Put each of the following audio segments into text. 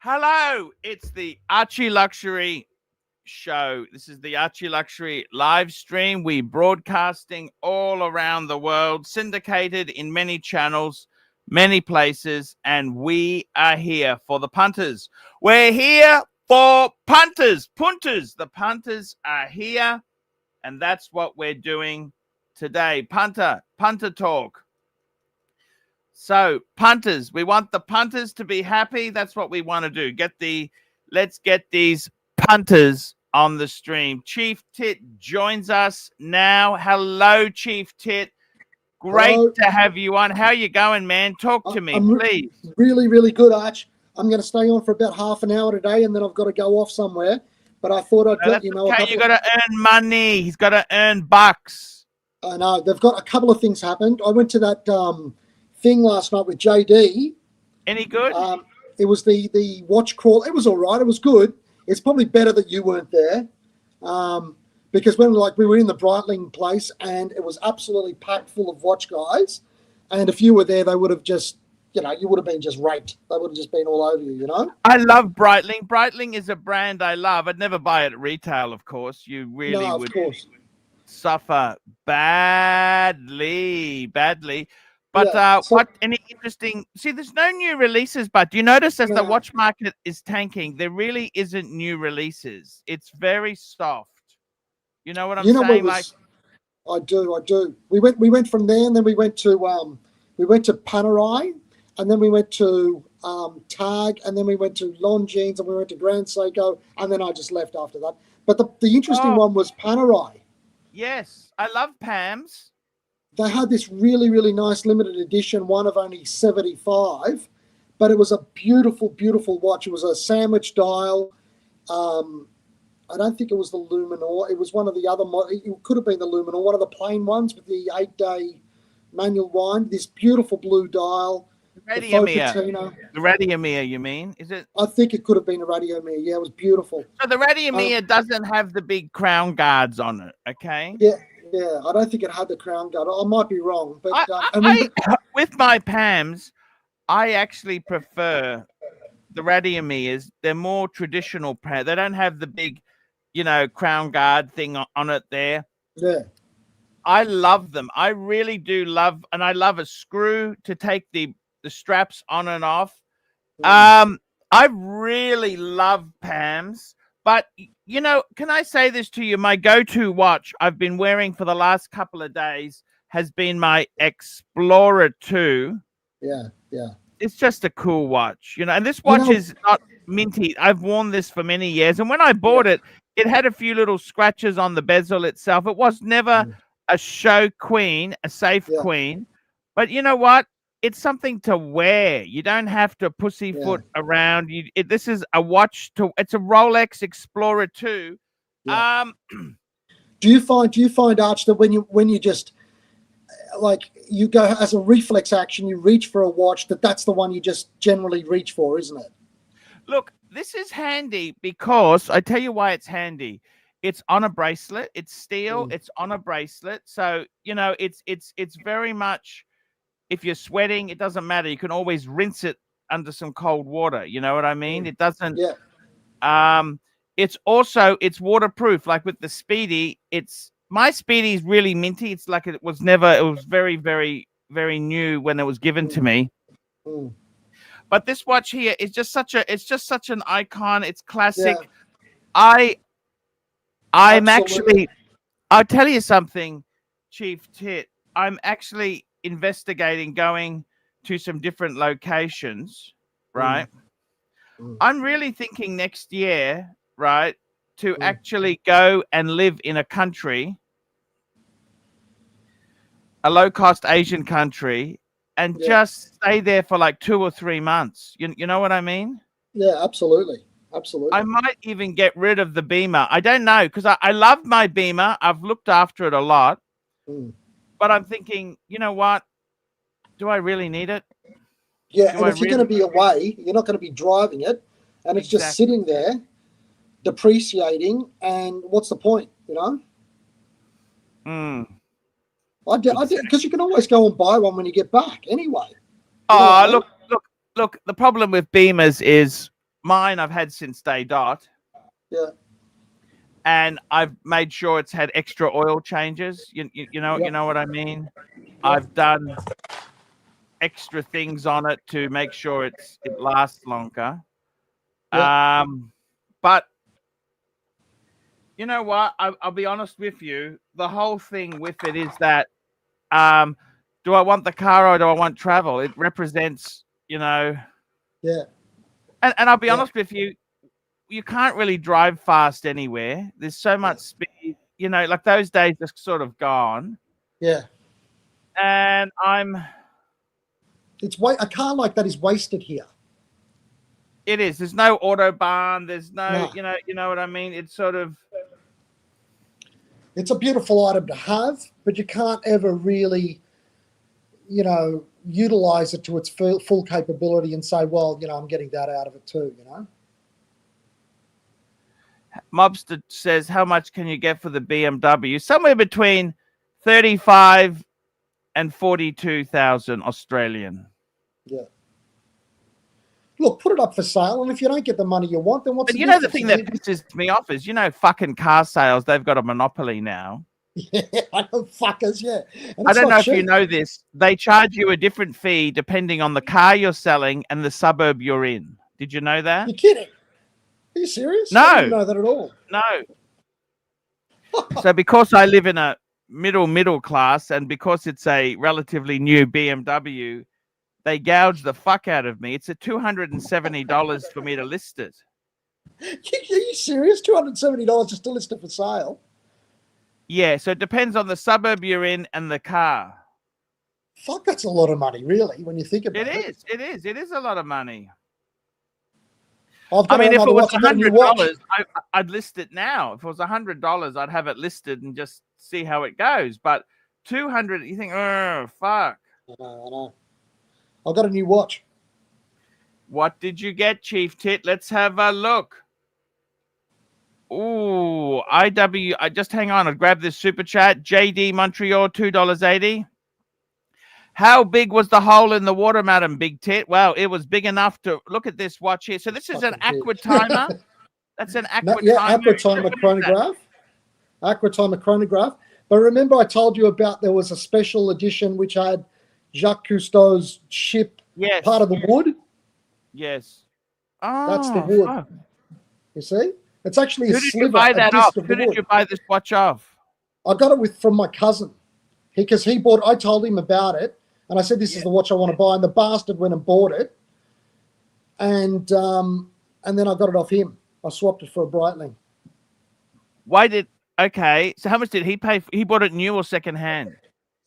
Hello, it's the ArchieLuxury show. This is the ArchieLuxury live stream. We broadcasting all around the world, syndicated in many channels, many places, and we are here for the punters. We're here for punters. Punters. The punters are here, and that's what we're doing today. Punter talk. So punters, we want the punters to be happy. That's what we want to do. Let's get these punters on the stream. Chief Tit joins us now. Hello, Chief Tit. Great to have you on. How you going, man? Talk to me, please. Really, really good, Arch. I'm going to stay on for about half an hour today, and then I've got to go off somewhere. But I thought I'd let you know. Okay, you got to earn money. He's got to earn bucks. I know. They've got a couple of things happened. I went to that thing last night with JD. Any good? It was the watch crawl. It was all right. It was good. It's probably better that you weren't there, because when we were in the Breitling place and it was absolutely packed full of watch guys, and if you were there, they would have just, you would have been just raped. They would have just been all over you, I love Breitling. Breitling is a brand I love. I'd never buy it at retail, of course. You really would suffer badly. But any interesting? See, there's no new releases. But do you notice as the watch market is tanking, there really isn't new releases. It's very soft. You know what I'm saying? I do. We went from there, and then we went to Panerai, and then we went to Tag, and then we went to Longines, and we went to Grand Seiko, and then I just left after that. But the interesting one was Panerai. Yes, I love Pam's. They had this really, really nice limited edition, one of only 75, but it was a beautiful, beautiful watch. It was a sandwich dial. I don't think it was the Luminor. It was one of the other, it could have been the Luminor, one of the plain ones with the 8-day manual wind, this beautiful blue dial. The Radiomir, you mean? Is it? I think it could have been a Radiomir. Yeah, it was beautiful. So the Radiomir doesn't have the big crown guards on it, okay? Yeah, I don't think it had the crown guard. I might be wrong, but with my Pams, I actually prefer the Radiomirs. They're more traditional. They don't have the big, crown guard thing on it there. Yeah, I love them. I really do love, and I love a screw to take the straps on and off. I really love Pams. But, can I say this to you? My go-to watch I've been wearing for the last couple of days has been my Explorer 2. Yeah. It's just a cool watch, and this watch is not minty. I've worn this for many years. And when I bought it, it had a few little scratches on the bezel itself. It was never a show queen, a safe queen. But you know what? It's something to wear. You don't have to pussyfoot around. This is a watch it's a Rolex Explorer 2. Yeah. Do you find, Arch, that when you just you go as a reflex action, you reach for a watch, that's the one you just generally reach for, isn't it? Look, this is handy because I tell you why it's handy. It's on a bracelet. It's steel. It's on a bracelet. So, it's very much, if you're sweating, it doesn't matter. You can always rinse it under some cold water. You know what I mean? It doesn't. Yeah. It's waterproof. Like with the Speedy, my Speedy is really minty. It's like it was very, very, very new when it was given to me. But this watch here is just such an icon. It's classic. Yeah. I'll tell you something, Chief Tit. I'm actually investigating going to some different locations, right? I'm really thinking next year, right, to actually go and live in a country, a low-cost Asian country, and just stay there for like 2 or 3 months. You know what I mean? Yeah, absolutely. I might even get rid of the Beamer. I don't know, because I love my Beamer. I've looked after it a lot. But I'm thinking, you know what? Do I really need it? Yeah, and if you're going to be away, you're not going to be driving it, and it's just sitting there, depreciating, and what's the point, I did, because you can always go and buy one when you get back anyway. Look, the problem with Beamers is mine I've had since day dot. Yeah. And I've made sure it's had extra oil changes. You know Yep. you know what I mean. I've done extra things on it to make sure it lasts longer. Yep. But you know what? I'll be honest with you. The whole thing with it is that do I want the car or do I want travel? It represents, Yeah. And I'll be Yeah. honest with you. You can't really drive fast anywhere. There's so much speed, like those days are sort of gone. Yeah. And It's a car like that is wasted here. it is. There's no autobahn. There's no, No. you know what I mean? It's sort of. It's a beautiful item to have, but you can't ever really, utilize it to its full capability and say, well, I'm getting that out of it too, Mobster says, how much can you get for the BMW? Somewhere between 35 and 42,000 Australian. Yeah. Look, put it up for sale, and if you don't get the money you want, then what's But the difference? the thing that pisses me off is, fucking car sales, they've got a monopoly now. Yeah, I know, fuckers, yeah. I don't know if you know this. They charge you a different fee depending on the car you're selling and the suburb you're in. Did you know that? You're kidding. Are you serious? No. I didn't know that at all. No. So because I live in a middle class and because it's a relatively new BMW, they gouge the fuck out of me. It's at $270 for me to list it. Are you serious? $270 just to list it for sale? Yeah, so it depends on the suburb you're in and the car. Fuck, that's a lot of money, really, when you think about it. It is a lot of money. I mean, if it was $100, I'd list it now. If it was $100, I'd have it listed and just see how it goes. But $200, you think, oh, fuck. I know. I've got a new watch. What did you get, Chief Tit? Let's have a look. Ooh, I just hang on. I'll grab this super chat. JD Montreal, $2.80. How big was the hole in the water, Madam Big Tit? Well, it was big enough to look at this watch here. So this is an aqua timer. That's an aqua timer. Aqua timer chronograph. Aqua timer chronograph. But remember, I told you about there was a special edition which had Jacques Cousteau's ship, part of the wood. Yes. Oh, that's the wood. Fuck. You see? It's actually a sliver. Who did you buy that off? Who did you buy this watch off? I got it from my cousin. Because I told him about it, and I said, this is the watch I want to buy, and the bastard went and bought it. And then I got it off him. I swapped it for a Breitling. Okay, so how much did he pay? He bought it new or second hand?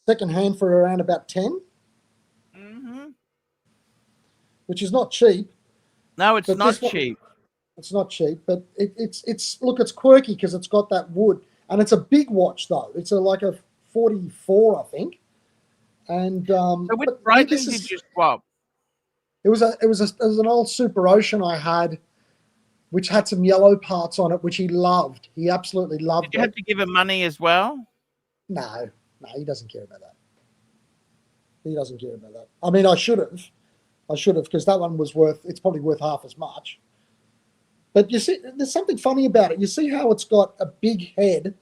Second hand for around about 10. Mm-hmm. Which is not cheap. No, it's not cheap. It's not cheap, but it's quirky because it's got that wood, and it's a big watch though. It's like a 44, I think. And so which Breitling did you swap? It was an old Super Ocean I had, which had some yellow parts on it, which he loved. He absolutely loved it. Did you have to give him money as well? No, he doesn't care about that. He doesn't care about that. I mean, I should have, because that one was it's probably worth half as much. But you see, there's something funny about it. You see how it's got a big head,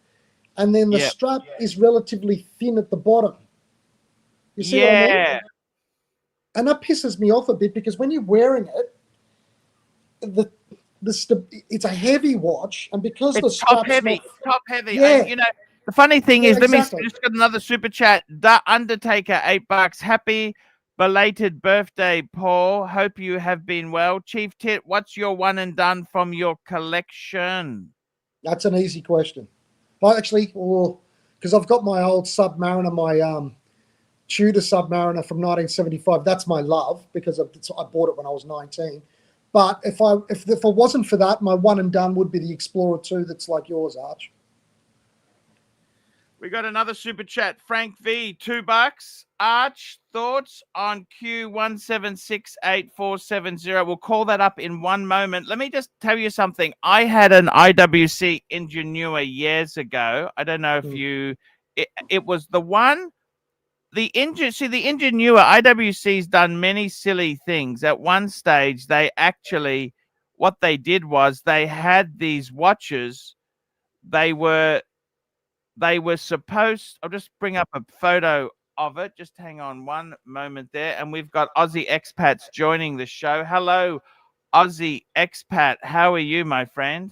and then the strap is relatively thin at the bottom. You see what I mean? And that pisses me off a bit because when you're wearing it, it's a heavy watch, and because it's the strap's top heavy. Yeah. And, the funny thing is, exactly. let me just get another super chat. The Undertaker, $8. Happy belated birthday, Paul. Hope you have been well. Chief Tit, what's your one and done from your collection? That's an easy question. Well, actually, because I've got my old Submariner, my Tudor Submariner from 1975. That's my love because I bought it when I was 19. But if it wasn't for that, my one and done would be the Explorer 2 that's like yours, Arch. We got another super chat. Frank V, $2. Arch, thoughts on Q1768470? We'll call that up in one moment. Let me just tell you something. I had an IWC Ingenua years ago. I don't know if it was the one. The Ingenua, IWC's done many silly things. At one stage, they actually what they did was they had these watches. They were supposed. I'll just bring up a photo of it. Just hang on one moment there, and we've got Aussie expats joining the show. Hello, Aussie expat. How are you, my friend?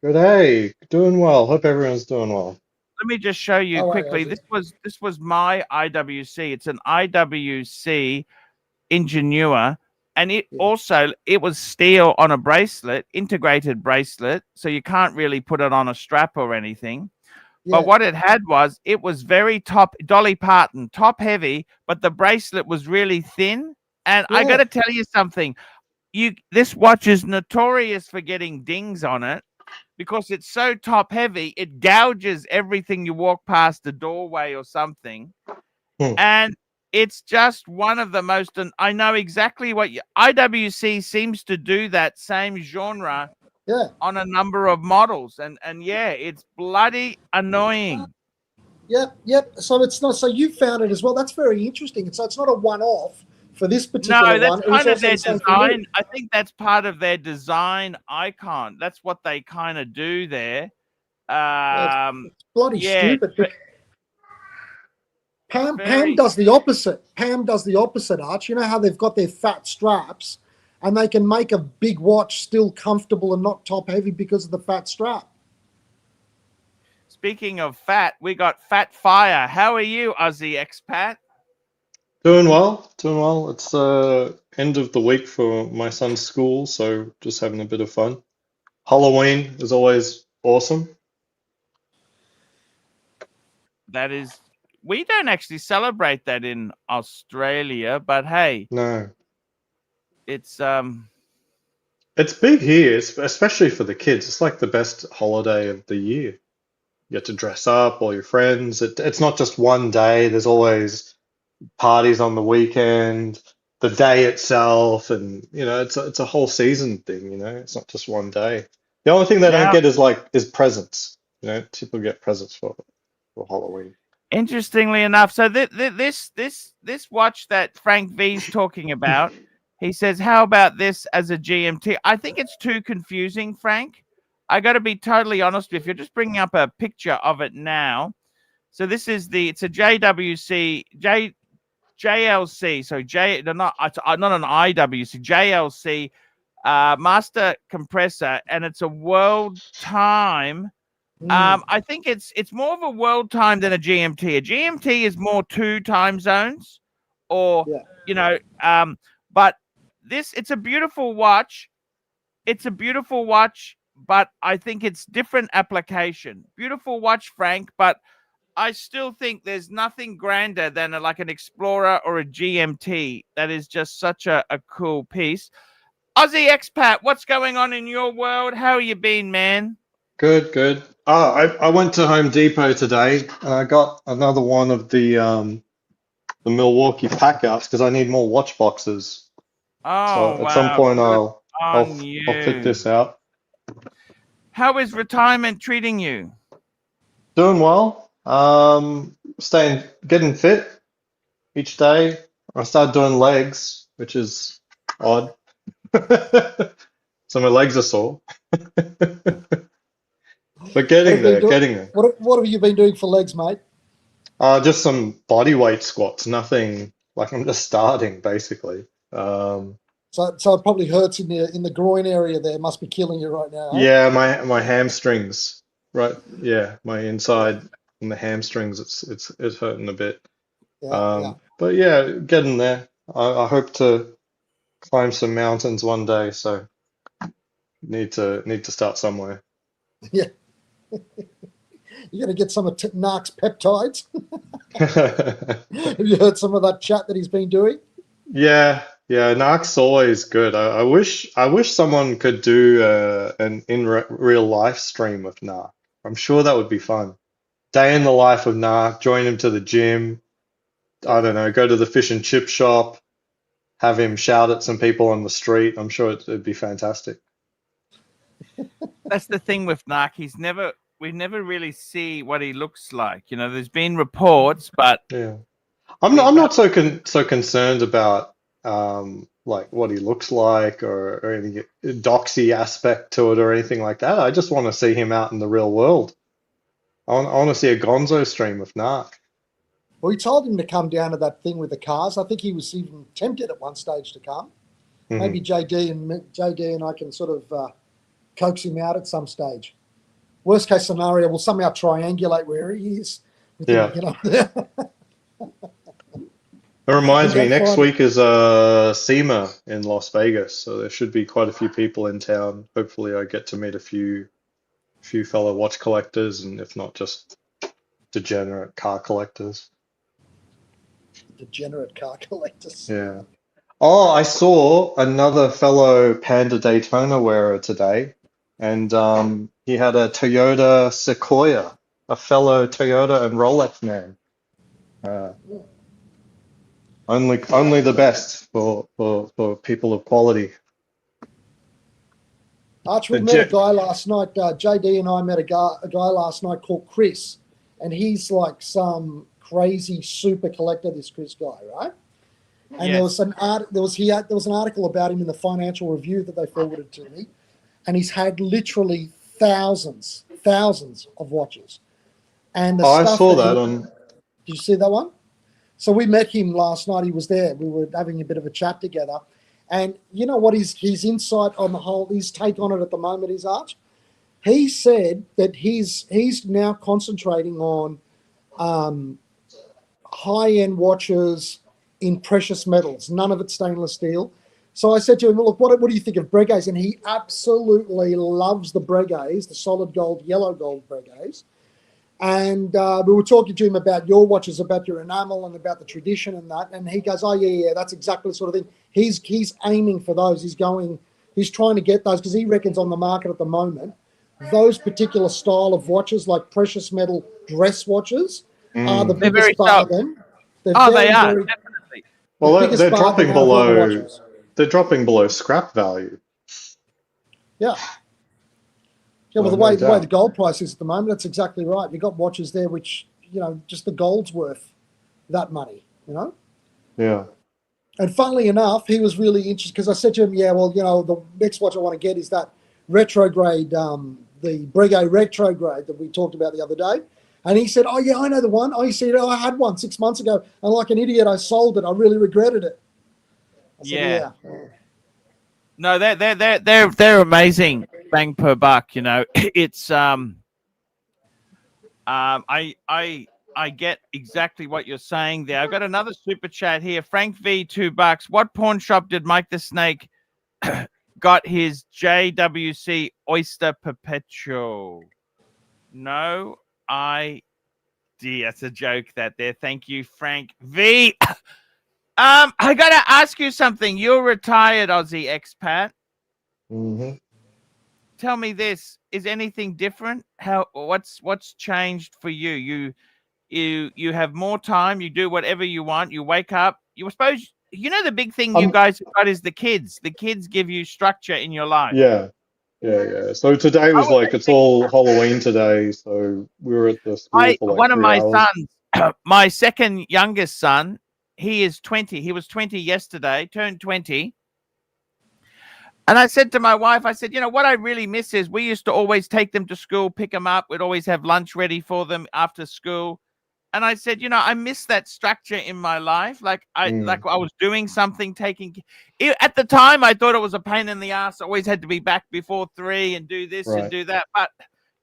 Good day. Doing well. Hope everyone's doing well. Let me just show you All right, quickly. Aussie. This was my IWC. It's an IWC Ingenua, and it was steel on a bracelet, integrated bracelet, so you can't really put it on a strap or anything. Yeah. But what it had was, it was very Dolly Parton, top heavy, but the bracelet was really thin. And I got to tell you something. This watch is notorious for getting dings on it because it's so top heavy. It gouges everything you walk past the doorway or something. And it's just one of the most, and I know exactly what IWC seems to do that same genre on a number of models. And yeah, it's bloody annoying. Yep. So it's not. So you found it as well. That's very interesting. So it's not a one-off for this particular one. No, that's kind of their the design. I think that's part of their design icon. That's what they kind of do there. It's bloody stupid. Pam does the opposite. Pam does the opposite, Arch. You know how they've got their fat straps, and they can make a big watch still comfortable and not top heavy because of the fat strap. Speaking of fat, we got Fat Fire. How are you, Aussie expat? Doing well. Doing well. It's end of the week for my son's school, so just having a bit of fun. Halloween is always awesome. That is, we don't actually celebrate that in Australia, but hey, no, it's big here, especially for the kids. It's like the best holiday of the year. You get to dress up, all your friends. It's not just one day. There's always parties on the weekend, the day itself, and it's a whole season thing. It's not just one day. The only thing they don't get is presents. People get presents for Halloween. Interestingly enough, so this watch that Frank V's talking about, he says, how about this as a GMT? I think it's too confusing, Frank. I got to be totally honest with you. Just bringing up a picture of it now. So this is it's a JLC. So not an IWC, JLC master compressor, and it's a world time. I think it's more of a world time than a GMT. A GMT is more 2 time zones, or but it's a beautiful watch. It's a beautiful watch, but I think it's different application. Beautiful watch, Frank, but I still think there's nothing grander than like an Explorer or a GMT. That is just such a cool piece. Aussie expat, what's going on in your world? How you been, man? Good. I went to Home Depot today and I got another one of the Milwaukee packouts because I need more watch boxes. Oh, so at some point I'll fit this out. How is retirement treating you? Doing well. Getting fit each day. I started doing legs, which is odd. So my legs are sore. But getting there. What have you been doing for legs, mate? Just some body weight squats. Nothing, like I'm just starting basically. So it probably hurts in the groin area there. It must be killing you right now. Yeah, my hamstrings. Right. Yeah, my inside and the hamstrings. It's hurting a bit. But yeah, getting there. I hope to climb some mountains one day. So need to start somewhere. Yeah. You're going to get some of Narc's peptides. Have you heard some of that chat that he's been doing? Yeah, Narc's always good. I wish someone could do an real life stream of Narc. I'm sure that would be fun. Day in the life of Narc, join him to the gym. I don't know, go to the fish and chip shop, have him shout at some people on the street. I'm sure it'd be fantastic. That's the thing with Narc. We never really see what he looks like. There's been reports, but yeah, I'm not so concerned about like what he looks like or any doxy aspect to it or anything like that. I just want to see him out in the real world. I want to see a Gonzo stream with Narc. Well, we told him to come down to that thing with the cars. I think he was even tempted at one stage to come. Maybe JD and I can sort of coax him out at some stage. Worst case scenario, we'll somehow triangulate where he is. Yeah. Get up there. It reminds me, next Friday. week is SEMA in Las Vegas, so there should be quite a few people in town. Hopefully, I get to meet a few fellow watch collectors, and if not, just degenerate car collectors. Degenerate car collectors. Yeah. Oh, I saw another fellow Panda Daytona wearer today, and he had a Toyota Sequoia, a fellow Toyota and Rolex man. Only the best for people of quality. Archie, we met a guy last night. JD and I met a guy last night called Chris, and he's like some crazy super collector. This Chris guy, right? And Yes. there was an article about him in the Financial Review that they forwarded to me, and he's had literally thousands of watches. And the I stuff saw that that on. did you see that one? So we met him last night. He was there. We were having a bit of a chat together. And you know what his insight on the whole, his take on it at the moment is, Arch? He said that he's now concentrating on high-end watches in precious metals, none of it stainless steel. So I said to him, look, what do you think of Breguets? And he absolutely loves the Breguets, the solid gold, yellow gold Breguets. And we were talking to him about your watches, about your enamel and about the tradition and that. And he goes, oh, yeah, that's exactly the sort of thing. He's aiming for those. He's trying to get those because he reckons on the market at the moment, those particular style of watches, like precious metal dress watches, are the They're biggest very sharp. bargain. They are, definitely. Well, biggest they're bargain dropping out of all the below. watches. They're dropping below scrap value. Yeah. Yeah, well, No, the way doubt. the gold price is at the moment, that's exactly right. You've got watches there which, just the gold's worth that money, Yeah. And funnily enough, he was really interested because I said to him, yeah, well, the next watch I want to get is that retrograde, the Breguet retrograde that we talked about the other day. And he said, oh, yeah, I know the one. Oh, he said, I had one 6 months ago. And like an idiot, I sold it. I really regretted it. I said, Yeah. No, they're amazing. Bang per buck, It's I get exactly what you're saying there. I've got another super chat here. Frank V, $2. What pawn shop did Mike the Snake got his JWC Oyster Perpetual? No idea. It's a joke that there. Thank you, Frank V. I gotta ask you something. You're retired Aussie expat. Mm-hmm. Tell me this: is anything different? What's changed for you? You have more time. You do whatever you want. You wake up. You suppose the big thing you guys have got is the kids. The kids give you structure in your life. Yeah. So today was like it's all Halloween today. So we were at the school for like one of 3 my hours. sons, my second youngest son, he is 20. He was 20 yesterday, turned 20. And I said to my wife, I said, what I really miss is we used to always take them to school, pick them up. We'd always have lunch ready for them after school. And I said, I miss that structure in my life. Like I was doing something, at the time, I thought it was a pain in the ass. I always had to be back before 3 and do this and do that. But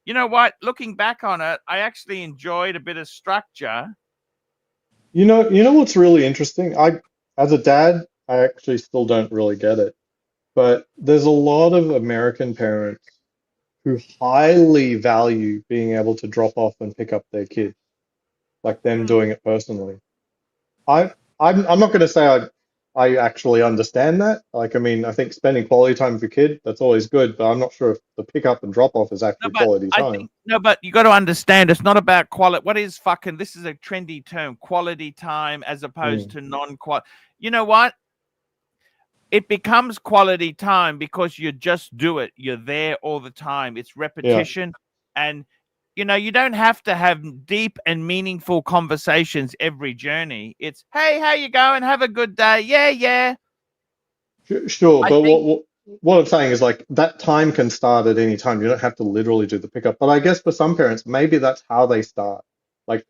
you know what? Looking back on it, I actually enjoyed a bit of structure. You know what's really interesting? As a dad, I actually still don't really get it. But there's a lot of American parents who highly value being able to drop off and pick up their kids, like them doing it personally. I'm not going to say I actually understand that. Like, I mean, I think spending quality time with your kid, that's always good, but I'm not sure if the pick up and drop off is actually quality time. But you got to understand, it's not about quality. What is this is a trendy term, quality time as opposed to non-quality. You know what? It becomes quality time because you just do it. You're there all the time. It's repetition. And, you don't have to have deep and meaningful conversations every journey. It's, hey, how you going? Have a good day. Yeah. Sure, I but think, what I'm saying is like that time can start at any time. You don't have to literally do the pickup. But I guess for some parents, maybe that's how they start. Like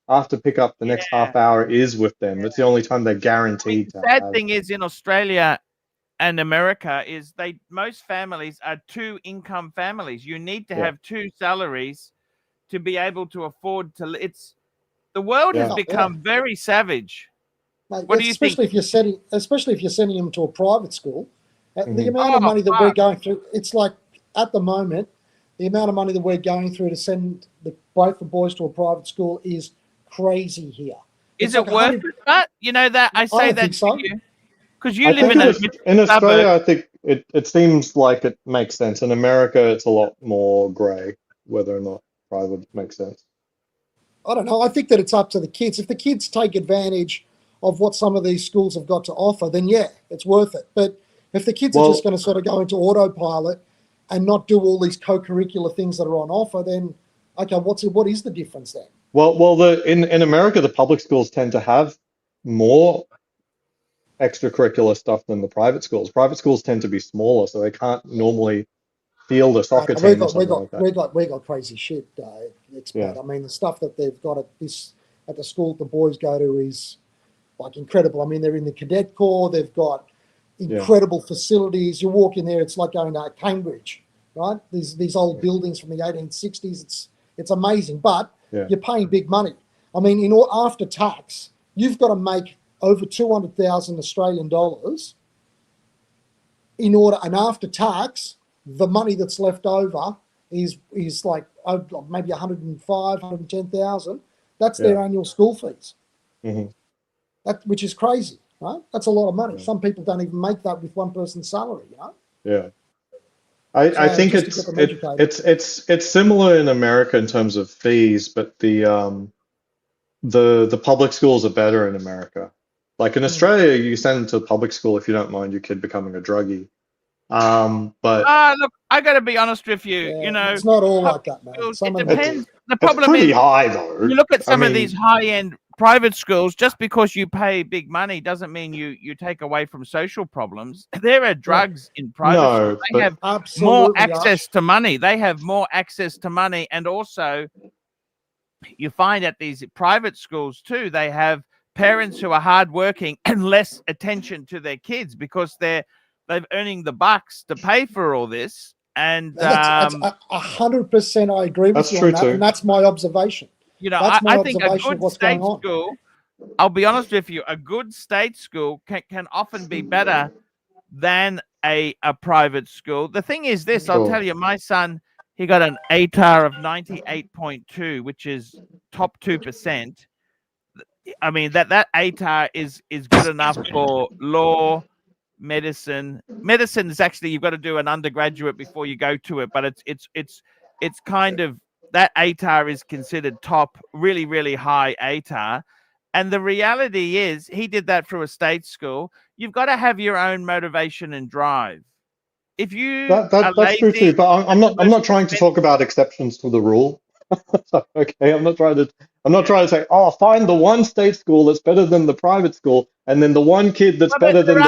after pickup, the next yeah. half hour is with them. That's the only time they're I mean, guaranteed the to sad have. thing is in Australia and America is most families are two-income families. You need to Yeah, have two salaries to be able to afford to. The world has yeah, Oh, yeah. become very savage. Mate, What do you think? especially if you're sending them to a private school, the hmm amount of Oh, money that we're fuck. going through, it's like at the moment, the amount of money that we're going through to send both the boys to a private school is crazy here. Is It's like it worth it? But you know that I I say don't that think to so. you because you I live think in a In suburb. Australia, I think it seems like it makes sense. In America, it's a lot more grey whether or not private makes sense. I don't know. I think that it's up to the kids. If the kids take advantage of what some of these schools have got to offer, then yeah, it's worth it. But if the kids are just Well, going to sort of go into autopilot and not do all these co-curricular things that are on offer, then okay, what is the difference then? in America, the public schools tend to have more extracurricular stuff than the private schools. Private schools tend to be smaller, so they can't normally field a No, soccer no, we team or got we something got like that. we got crazy shit, Yeah, expat. I mean, the stuff that they've got at the school the boys go to is like incredible. I mean, they're in the cadet corps. They've got yeah, incredible facilities. You walk in there, it's like going to Cambridge, right? These old buildings from the 1860s. It's amazing, but yeah, you're paying big money. I mean, after tax, you've got to make over 200,000 Australian dollars in order, and after tax, the money that's left over is like maybe 105, 110,000. That's yeah. their annual school fees. hmm Which is crazy, right? That's a lot of money. yeah, Some people don't even make that with one person's salary, yeah. I So think just to get them educated. it's similar in America in terms of fees, but the public schools are better in America. Like in Mm. Australia, you send them to public school if you don't mind your kid becoming a druggie. But Look, I got to be honest with you. You Yeah, know, it's not all like public that, man. schools. It Some of them it's are. depends. The it's problem pretty is, high though. you look at I some of these mean, high-end private schools. Just because you pay big money doesn't mean you take away from social problems. There are Yeah, drugs in private schools. no, They but have more absolutely, access Arch. to money. They have more access to money, and also you find at these private schools too, they have parents who are hardworking and less attention to their kids because they've earning the bucks to pay for all this. And Now that's 100%. I agree with that's you on true that, and too. that's my observation. you know, That's my I think a observation of good what's going state on. school, I'll be honest with you, a good state school can often be better than a private school. The thing is this, I'll Sure. tell you, my son, he got an ATAR of 98.2, which is top 2%. I mean that ATAR is good enough for law, medicine. Medicine is actually you've got to do an undergraduate before you go to it, but it's kind of that ATAR is considered top, really really high ATAR. And the reality is, he did that through a state school. You've got to have your own motivation and drive. If you are That's true too. lazy, But that's the I'm most not trying to expensive. talk about exceptions to the rule. Okay, I'm not trying to say, oh, find the one state school that's better than the private school, and then the one kid that's But better than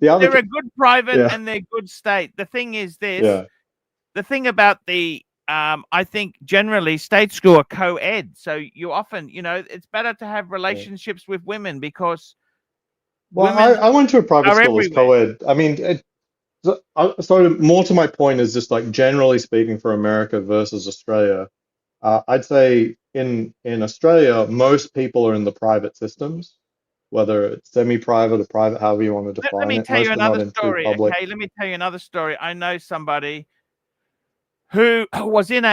the other there are kid. good private Yeah, and they're good state. The thing is this, yeah, the thing about I think generally state school are co-ed. So you often, it's better to have yeah. relationships with women because Well, women I went to a private are school as everywhere. co-ed. I mean, so more to my point is just like generally speaking for America versus Australia. I'd say in Australia, most people are in the private systems, whether it's semi-private or private, however you want to Let define me it. tell you Most are not another in true story, public. okay? Let me tell you another story. I know somebody who was in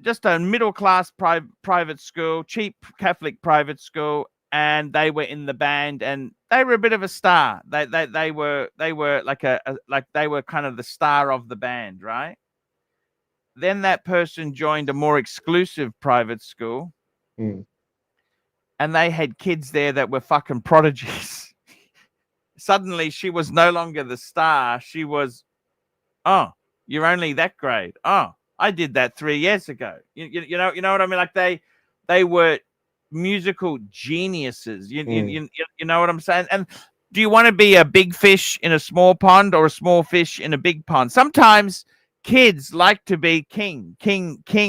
just a middle class private school, cheap Catholic private school, and they were in the band, and they were a bit of a star. They were like like they were kind of the star of the band, right? Then that person joined a more exclusive private school, Mm, and they had kids there that were fucking prodigies. Suddenly, she was no longer the star. She was, oh, you're only that grade. Oh, I did that 3 years ago. You know what I mean? Like they were musical geniuses. mm, You know what I'm saying? And do you want to be a big fish in a small pond or a small fish in a big pond? Sometimes kids like to be king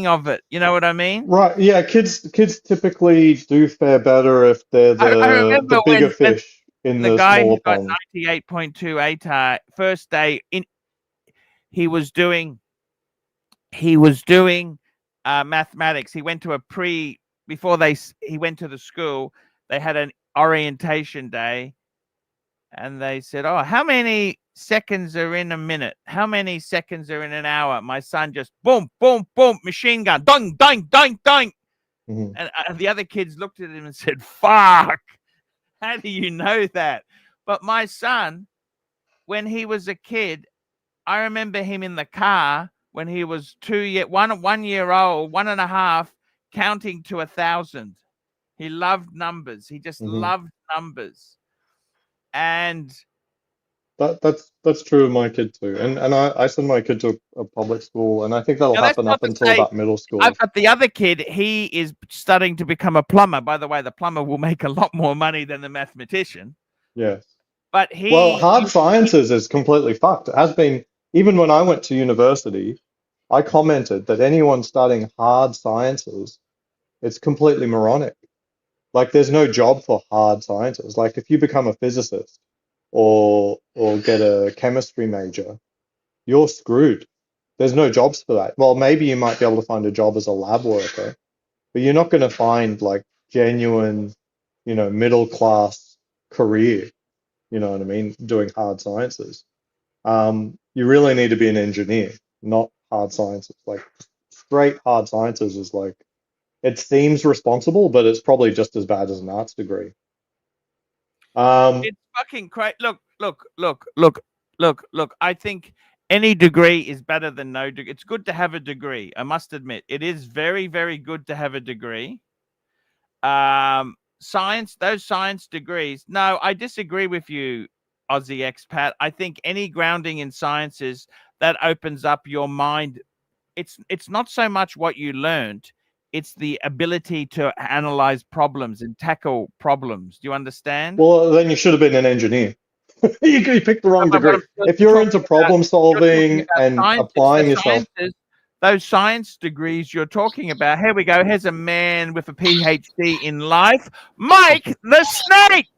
of it. You know what I mean? Right. Yeah. Kids typically do fare better if they're I the remember bigger when fish in the the guy who smaller got pond. 98.2 ATAR first day in, he was doing mathematics. He went to a he went to the school. They had an orientation day, and they said, "Oh, how many seconds are in a minute? How many seconds are in an hour?" My son just boom, boom, boom, machine gun, dong, dong, dong, dong. Mhm. And the other kids looked at him and said, "Fuck, how do you know that?" But my son, when he was a kid, I remember him in the car when he was 1 year old, 1.5, counting to 1,000. He loved numbers. He just Mhm. loved numbers. And That's true of my kid too. And I send my kid to a public school, and I think that'll now that's happen not up to until say about middle school. I've got the other kid. He is studying to become a plumber. By the way, the plumber will make a lot more money than the mathematician. Yes. But Well, hard sciences is completely fucked. It has been, even when I went to university, I commented that anyone studying hard sciences, it's completely moronic. Like there's no job for hard sciences. Like if you become a physicist or get a chemistry major, you're screwed. There's no jobs for that. Well, maybe you might be able to find a job as a lab worker, but you're not going to find like genuine, middle class career, you know what I mean, doing hard sciences. You really need to be an engineer, not hard sciences. Like straight hard sciences is like, it seems responsible, but it's probably just as bad as an arts degree. it's fucking crazy. Look. I think any degree is better than no degree. It's good to have a degree. I must admit, it is very, very good to have a degree. Those science degrees. No, I disagree with you, Aussie expat. I think any grounding in sciences that opens up your mind. It's not so much what you learned. It's the ability to analyze problems and tackle problems. Do you understand? Well, then you should have been an engineer. You picked the wrong But what degree. I'm If you're into talking about, problem you're talking solving about and scientists. The applying yourself, sciences, those science degrees you're talking about. Here we go. Here's a man with a PhD in life, Mike the Snake.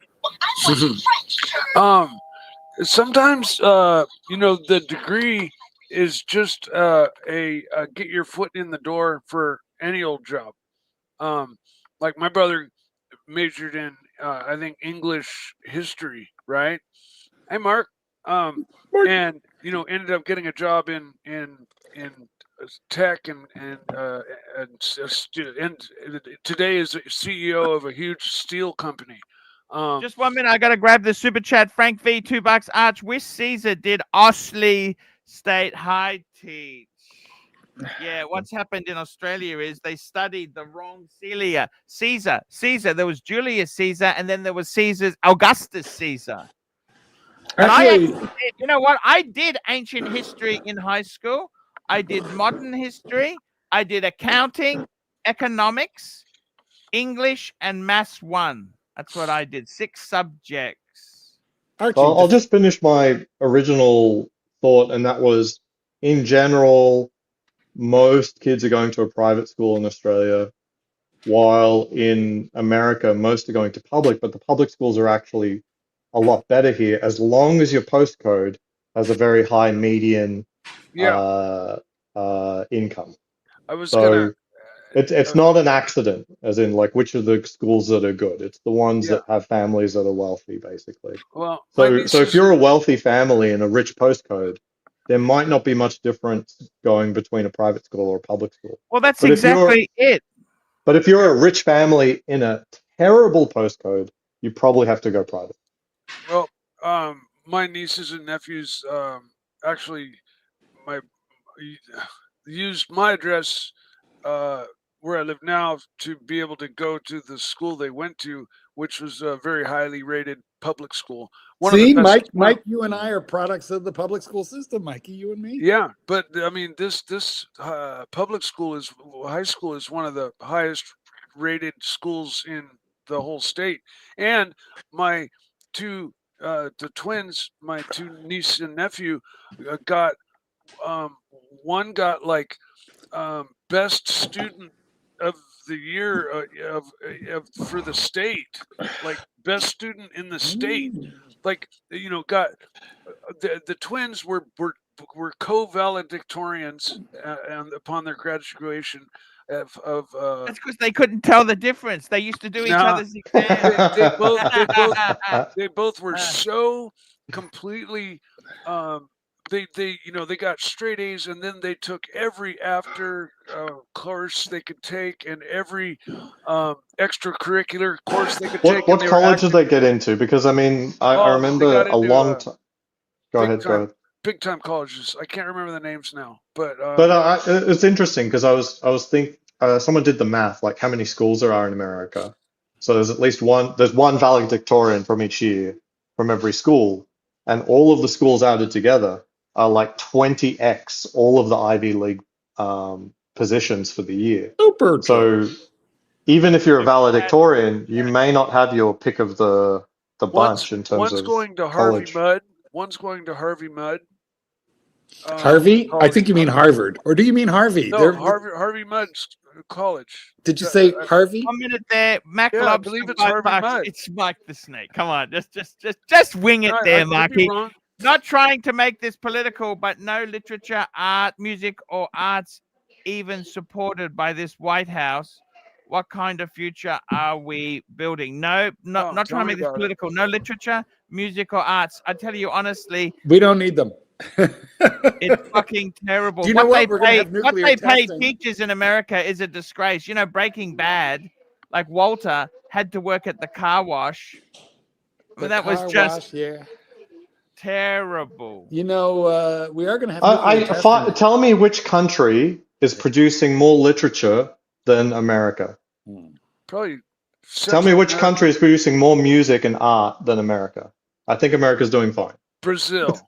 Sometimes the degree is just a get your foot in the door for any old job. Like my brother majored in I think English history, right? Hey, Mark. And ended up getting a job in tech and today is CEO of a huge steel company. Just 1 minute. I got to grab the super chat. Frank V, $2. Arch, which Caesar did Ashley State High teach? Yeah, what's happened in Australia is they studied the wrong Caesar. There was Julius Caesar, and then there was Augustus Caesar. And Actually, you know what? I did ancient history in high school. I did modern history. I did accounting, economics, English, and maths 1. That's what I did. 6 subjects. Archie, I'll just finish my original thought, and that was, in general, most kids are going to a private school in Australia, while in America, most are going to public, but the public schools are actually a lot better here, as long as your postcode has a very high median Yeah, income. I was So gonna. it's not an accident, as in like which are the schools that are good. It's the ones Yeah. that have families that are wealthy, basically. Well, my So niece if is you're a wealthy family in a rich postcode, there might not be much difference going between a private school or a public school. Well, that's But if you're exactly it. but if you're a rich family in a terrible postcode, you probably have to go private. well. My nieces and nephews actually my used my address where I live now to be able to go to the school they went to, which was a very highly rated public school. One of the see, best. Mike, you and I are products of the public school system, Mikey, you and me. Yeah, but I mean, this public high school is one of the highest rated schools in the whole state, and my two the twins, my two niece and nephew, got one got like best student of the year for the state, like best student in the state, like got the twins were co-valedictorians and upon their graduation of That's because they couldn't tell the difference. They used to do each Nah. other's exams. they both were so completely they got straight A's, and then they took every after course they could take and every extracurricular course they could take. What college did they get into? Because I mean, I remember a long time. Go ahead. Big time colleges. I can't remember the names now, but it's interesting because I was thinking someone did the math, like how many schools there are in America. So there's at least one. There's one valedictorian from each year from every school, and all of the schools added together are like 20x all of the Ivy League positions for the year. Super. So even if you're a valedictorian, you may not have your pick of the bunch in terms of going to college. Harvey Mudd. One's going to Harvey Mudd. Harvey? I think you mean Harvard. Or do you mean Harvey? No, Harvey Mudd's college. Did you say Harvey? 1 minute there. Mac Yeah, I Lobster, believe it's Mike Harvey Bucks. Mudd. It's Mike the Snake. Come on, just wing it there, I could be Marky. wrong. Not trying to make this political, but no literature, art, music, or arts even supported by this White House. What kind of future are we building? No, not trying to make this political. No literature, music, or arts. I tell you honestly, we don't need them. It's fucking terrible. Do you know what? What they pay teachers in America is a disgrace. You know, Breaking Bad, like Walter had to work at the car wash. Well, that was just terrible. You know, we are going to have. Tell me which country is producing more literature than America. Probably. Tell me which country is producing more music and art than America. I think America's doing fine. Brazil.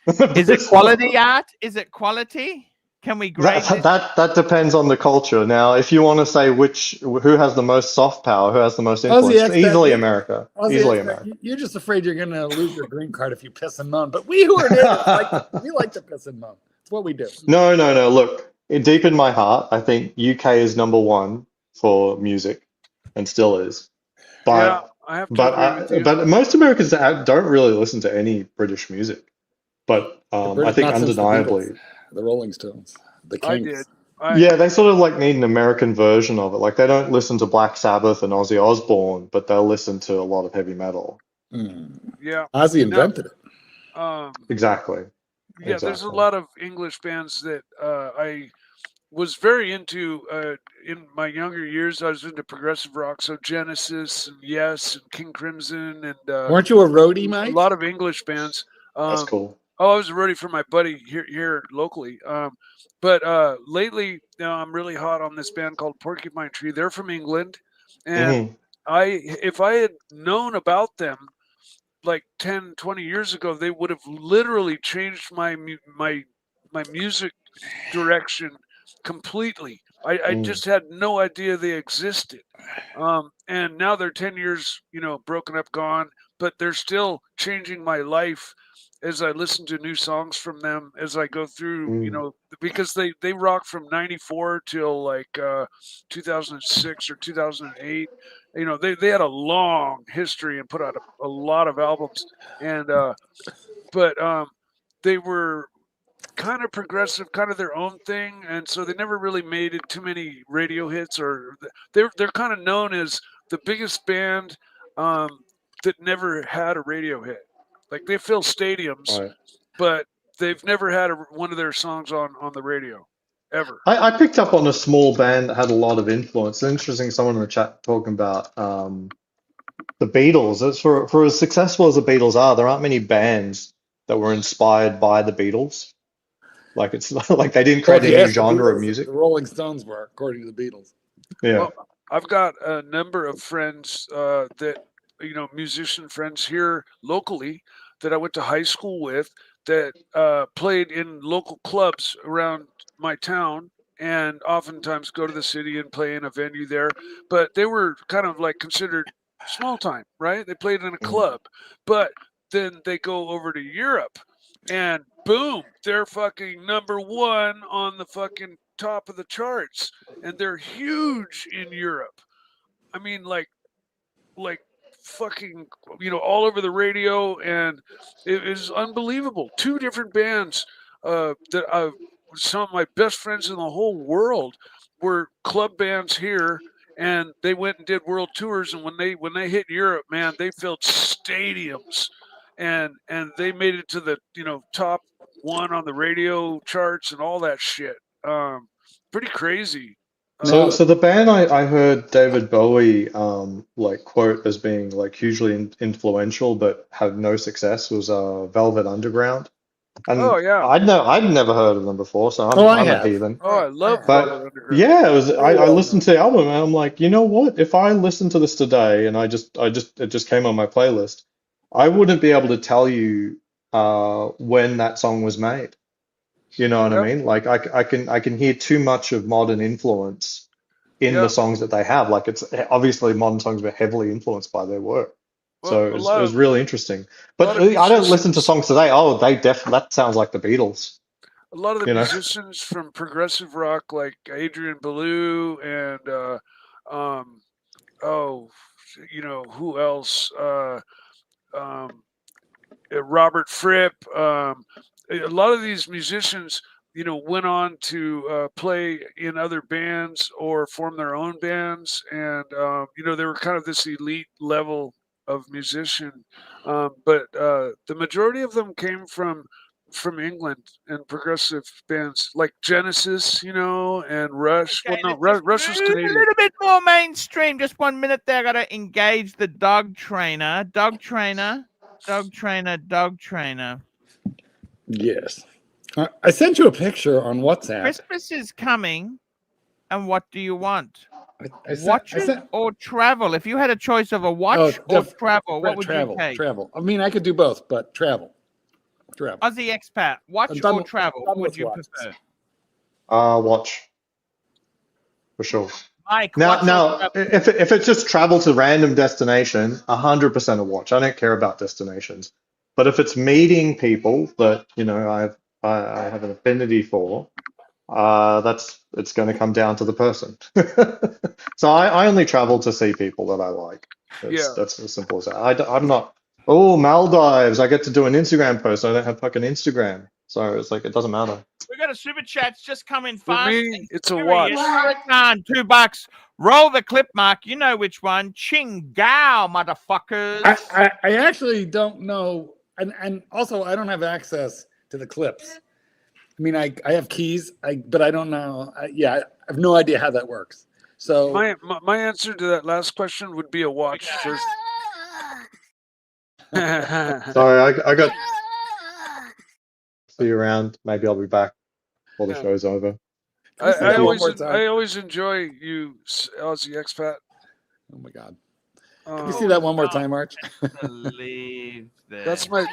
Is it quality art? Is it quality? Can we grade that depends on the culture. Now, if you want to say who has the most soft power, who has the most influence, easily America. Easily America. You're just afraid you're going to lose your green card if you piss and moan. But we who are natives, we like to piss and moan. It's what we do. No. Look, deep in my heart, I think UK is number one for music, and still is. But I have to agree with you. but most Americans don't really listen to any British music. But I think undeniably, the Rolling Stones, the Kings. Yeah, they sort of like need an American version of it. Like they don't listen to Black Sabbath and Ozzy Osbourne, but they'll listen to a lot of heavy metal. Yeah, Ozzy invented it. Exactly. Yeah, there's a lot of English bands that I was very into in my younger years. I was into progressive rock, so Genesis and Yes and King Crimson and weren't you a roadie, Mike? A lot of English bands. That's cool. Oh, I was a roadie for my buddy here locally. But lately, I'm really hot on this band called Porcupine Tree. They're from England, and if I had known about them like 10, 20 years ago, they would have literally changed my music direction completely. I just had no idea they existed. And now they're 10 years, broken up, gone, but they're still changing my life as I listen to new songs from them, as I go through, because they rock from 94 till like 2006 or 2008. They had a long history and put out a lot of albums, and but they were kind of progressive, kind of their own thing, and so they never really made it too many radio hits. Or they're kind of known as the biggest band that never had a radio hit. Like they fill stadiums, but they've never had one of their songs on the radio ever. I picked up on a small band that had a lot of influence. It's interesting, someone in the chat talking about the Beatles. It's for as successful as the Beatles are, there aren't many bands that were inspired by the Beatles. Like it's not like they didn't create a new genre of music. The Rolling Stones were, according to the Beatles. Yeah. Well, I've got a number of friends that musician friends here locally that I went to high school with that played in local clubs around my town, and oftentimes go to the city and play in a venue there. But they were kind of like considered small time, right? They played in a club, but then they go over to Europe, and boom, they're fucking #1 on the fucking top of the charts, and they're huge in Europe. I mean, like fucking, all over the radio, and it is unbelievable. 2 different bands that some of my best friends in the whole world were club bands here, and they went and did world tours, and when they hit Europe, man, they filled stadiums, and they made it to the top 1 on the radio charts and all that shit. Pretty crazy. So the band I heard David Bowie like quote as being like hugely influential but had no success was Velvet Underground. And Oh yeah. I'd never heard of them before, so I'm a heathen. Oh, I love But Velvet Underground. yeah, I listened to the album and I'm like, you know what? If I listened to this today and it just came on my playlist, I wouldn't be able to tell you when that song was made. You know what I mean? Like I can hear too much of modern influence in the songs that they have. Like it's obviously modern songs were heavily influenced by their work. So it was really interesting. But I don't listen to songs today. Oh, that sounds like the Beatles. A lot of the musicians from progressive rock, like Adrian Belew and who else? Robert Fripp. A lot of these musicians, went on to play in other bands or form their own bands, and they were kind of this elite level of musician. But the majority of them came from England and progressive bands like Genesis, and Rush. Okay, Well, no, Rush was Canadian. A little bit more mainstream. Just 1 minute there. I got to engage the dog trainer. Dog trainer. Yes. I sent you a picture on WhatsApp. Christmas is coming, and what do you want? Watch or travel? If you had a choice of a watch or travel, what would you take? Travel. I mean, I could do both, but travel. Aussie expat, watch or travel? What would you prefer? Watch. For sure. Mike, now, if it's just travel to random destination, 100% a watch. I don't care about destinations. But if it's meeting people that I have an affinity for, it's going to come down to the person. So I only travel to see people that I like. That's as simple as that. I'm not. Oh, Maldives! I get to do an Instagram post. I don't have fucking Instagram, so it's like it doesn't matter. We got a super chat's just coming fast. For me, it's a watch. $2. Roll the clip, Mark. You know which one. Ching Gao, motherfuckers. I actually don't know, and also I don't have access to the clips. I mean, I have keys, but I don't know. I have no idea how that works. So my answer to that last question would be a watch first. Sorry, I got. See you around. Maybe I'll be back before the show's over. I always enjoy you, Aussie expat. Oh my God! Can you see that one more time, Arch? Believe that. That's my.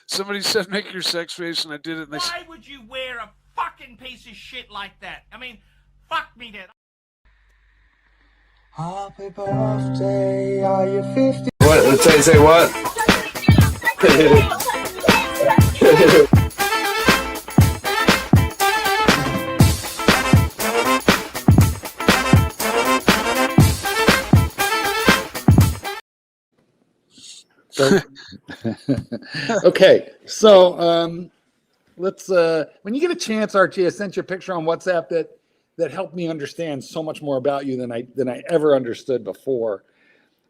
Somebody said make your sex face, and I did it. And Why would you wear a fucking piece of shit like that? I mean, fuck me then. Happy birthday, are you 50? What? Let's say what? Okay, so let's when you get a chance, Archie, I sent you a picture on WhatsApp that helped me understand so much more about you than I ever understood before.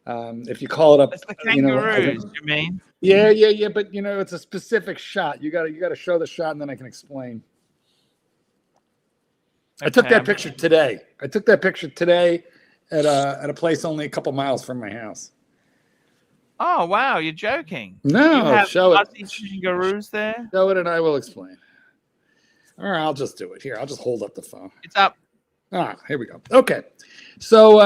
If you call it up, it's the kangaroos, you mean? Yeah, but it's a specific shot. You got to show the shot, and then I can explain. Okay. I took that picture today. At a place only a couple miles from my house. Oh wow, you're joking. No, you have show it. Kangaroos there. Show it, and I will explain. All right, I'll just do it here. I'll just hold up the phone. It's up. Here we go. Okay, so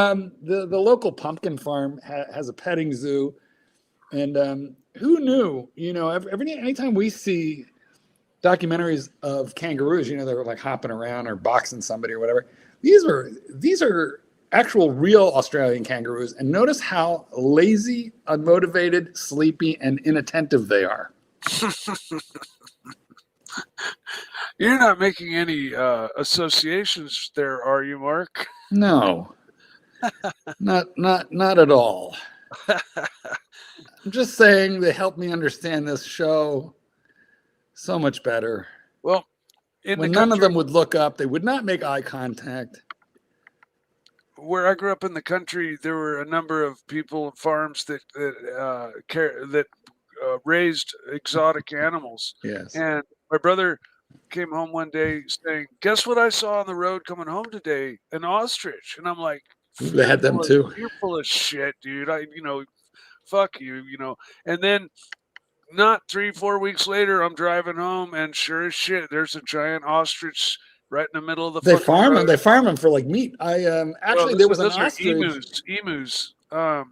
the local pumpkin farm has a petting zoo, and who knew? Anytime we see documentaries of kangaroos, they're like hopping around or boxing somebody or whatever. These are actual real Australian kangaroos, and notice how lazy, unmotivated, sleepy, and inattentive they are. You're not making any associations there, are you, Mark? No, not at all. I'm just saying they help me understand this show so much better. Well, when none of them would look up, they would not make eye contact. Where I grew up in the country, there were a number of people, farms that raised exotic animals. Yes. And my brother came home one day saying, "Guess what I saw on the road coming home today? An ostrich." And I'm like, "They had them too. You're full of shit, dude. Fuck you, And then not 3-4 weeks later, I'm driving home, and sure as shit, there's a giant ostrich right in the middle of the. They farm them. They farm them for like meat. There was an ostrich. Emus.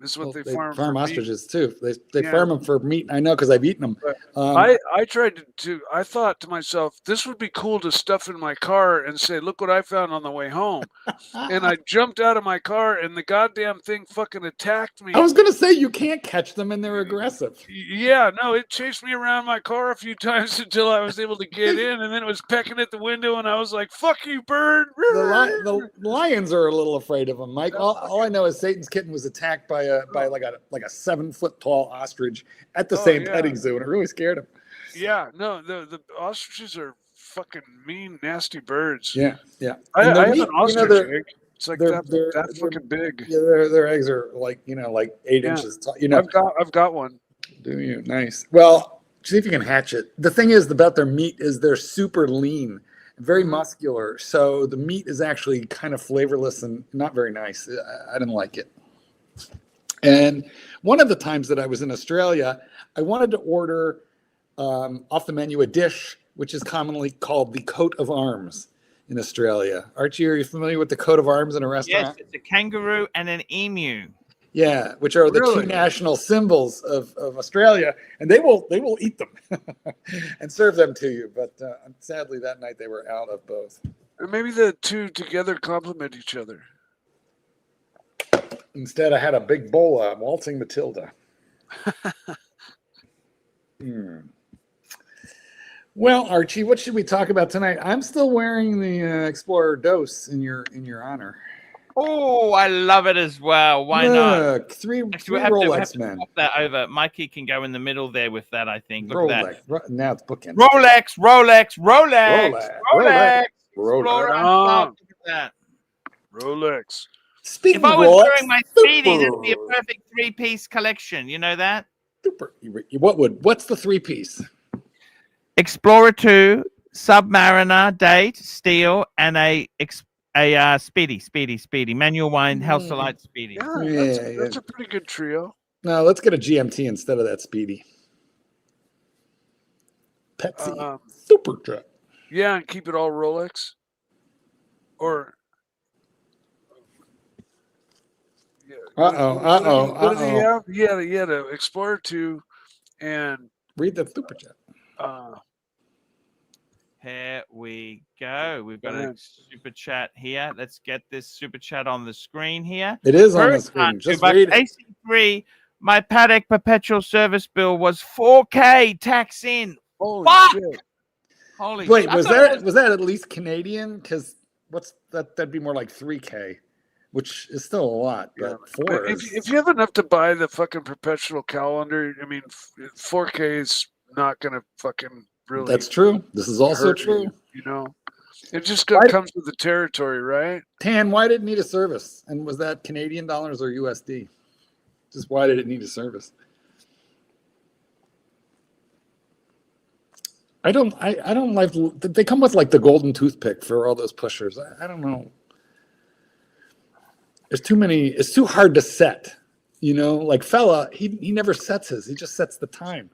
Is what they farm. Farm for ostriches meat. Too. They farm them for meat. I know because I've eaten them. I tried to. I thought to myself, this would be cool to stuff in my car and say, "Look what I found on the way home." And I jumped out of my car, and the goddamn thing fucking attacked me. I was gonna say you can't catch them, and they're aggressive. Yeah, no, it chased me around my car a few times until I was able to get in, and then it was pecking at the window, and I was like, "Fuck you, bird!" The lions are a little afraid of them, Mike. All I know is Satan's kitten was attacked by like a 7-foot tall ostrich at the same petting zoo, and it really scared him. Yeah, no, the ostriches are fucking mean, nasty birds. Yeah. I have an ostrich egg. It's like that fucking big. Yeah, their eggs are like 8 inches tall. I've got one. Do you? Nice. Well, see if you can hatch it. The thing is about their meat is they're super lean, very muscular. So the meat is actually kind of flavorless and not very nice. I didn't like it. And one of the times that I was in Australia, I wanted to order off the menu a dish which is commonly called the coat of arms in Australia. Archie, are you familiar with the coat of arms in a restaurant? Yes, it's a kangaroo and an emu. Yeah, which are the two national symbols of Australia, and they will eat them and serve them to you. But sadly, that night they were out of both. Or maybe the two together complement each other. Instead, I had a big bowl of waltzing Matilda. Well, Archie, what should we talk about tonight? I'm still wearing the Explorer Dose in your honor. Oh, I love it as well. Why not? Three Rolex men. Pop that over. Mikey can go in the middle there with that, I think. Look Rolex. at that. Now it's bookend. Rolex. Look at that. Rolex. Speaking if I was Rolex, wearing my Speedy, that'd be a perfect 3-piece collection. You know that? Super. What's the 3-piece? Explorer 2, Submariner, Date, Steel, and a Speedy. Manual wind, Halcyon Speedy. Yeah, that's a pretty good trio. No, let's get a GMT instead of that Speedy. Pepsi Superjet. Yeah, and keep it all Rolex. Or What did he have? He had an Explorer 2 and read the Superjet. Here we go. We've got a super chat here. Let's get this super chat on the screen here. It is on the screen. Just read it. AC3, my paddock perpetual service bill was 4K tax in. Holy shit. Holy Wait, shit. was that at least Canadian? Because what's that? That'd be more like 3K, which is still a lot. But 4 if you have enough to buy the fucking perpetual calendar, I mean, 4K is not gonna fucking really. That's true. This is also true. You know, it just comes with the territory, right? Tan, why did it need a service? And was that Canadian dollars or USD? Just why did it need a service? I don't like. They come with like the golden toothpick for all those pushers. I don't know. There's too many. It's too hard to set. You know, like Fella, he never sets his. He just sets the time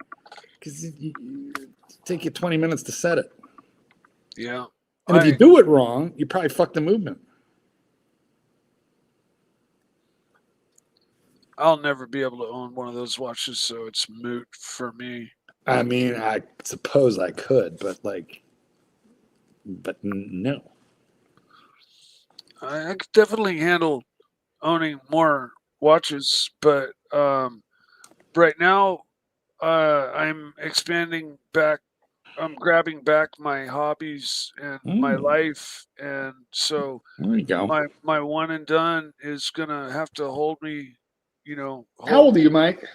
because it take you 20 minutes to set it. Yeah. And if you do it wrong, you probably fuck the movement. I'll never be able to own one of those watches, so it's moot for me. I mean, I suppose I could, but no. I could definitely handle owning more watches, but right now I'm expanding back. I'm grabbing back my hobbies and my life, and so There you go. my one and done is gonna have to hold me. How old are you, Mike?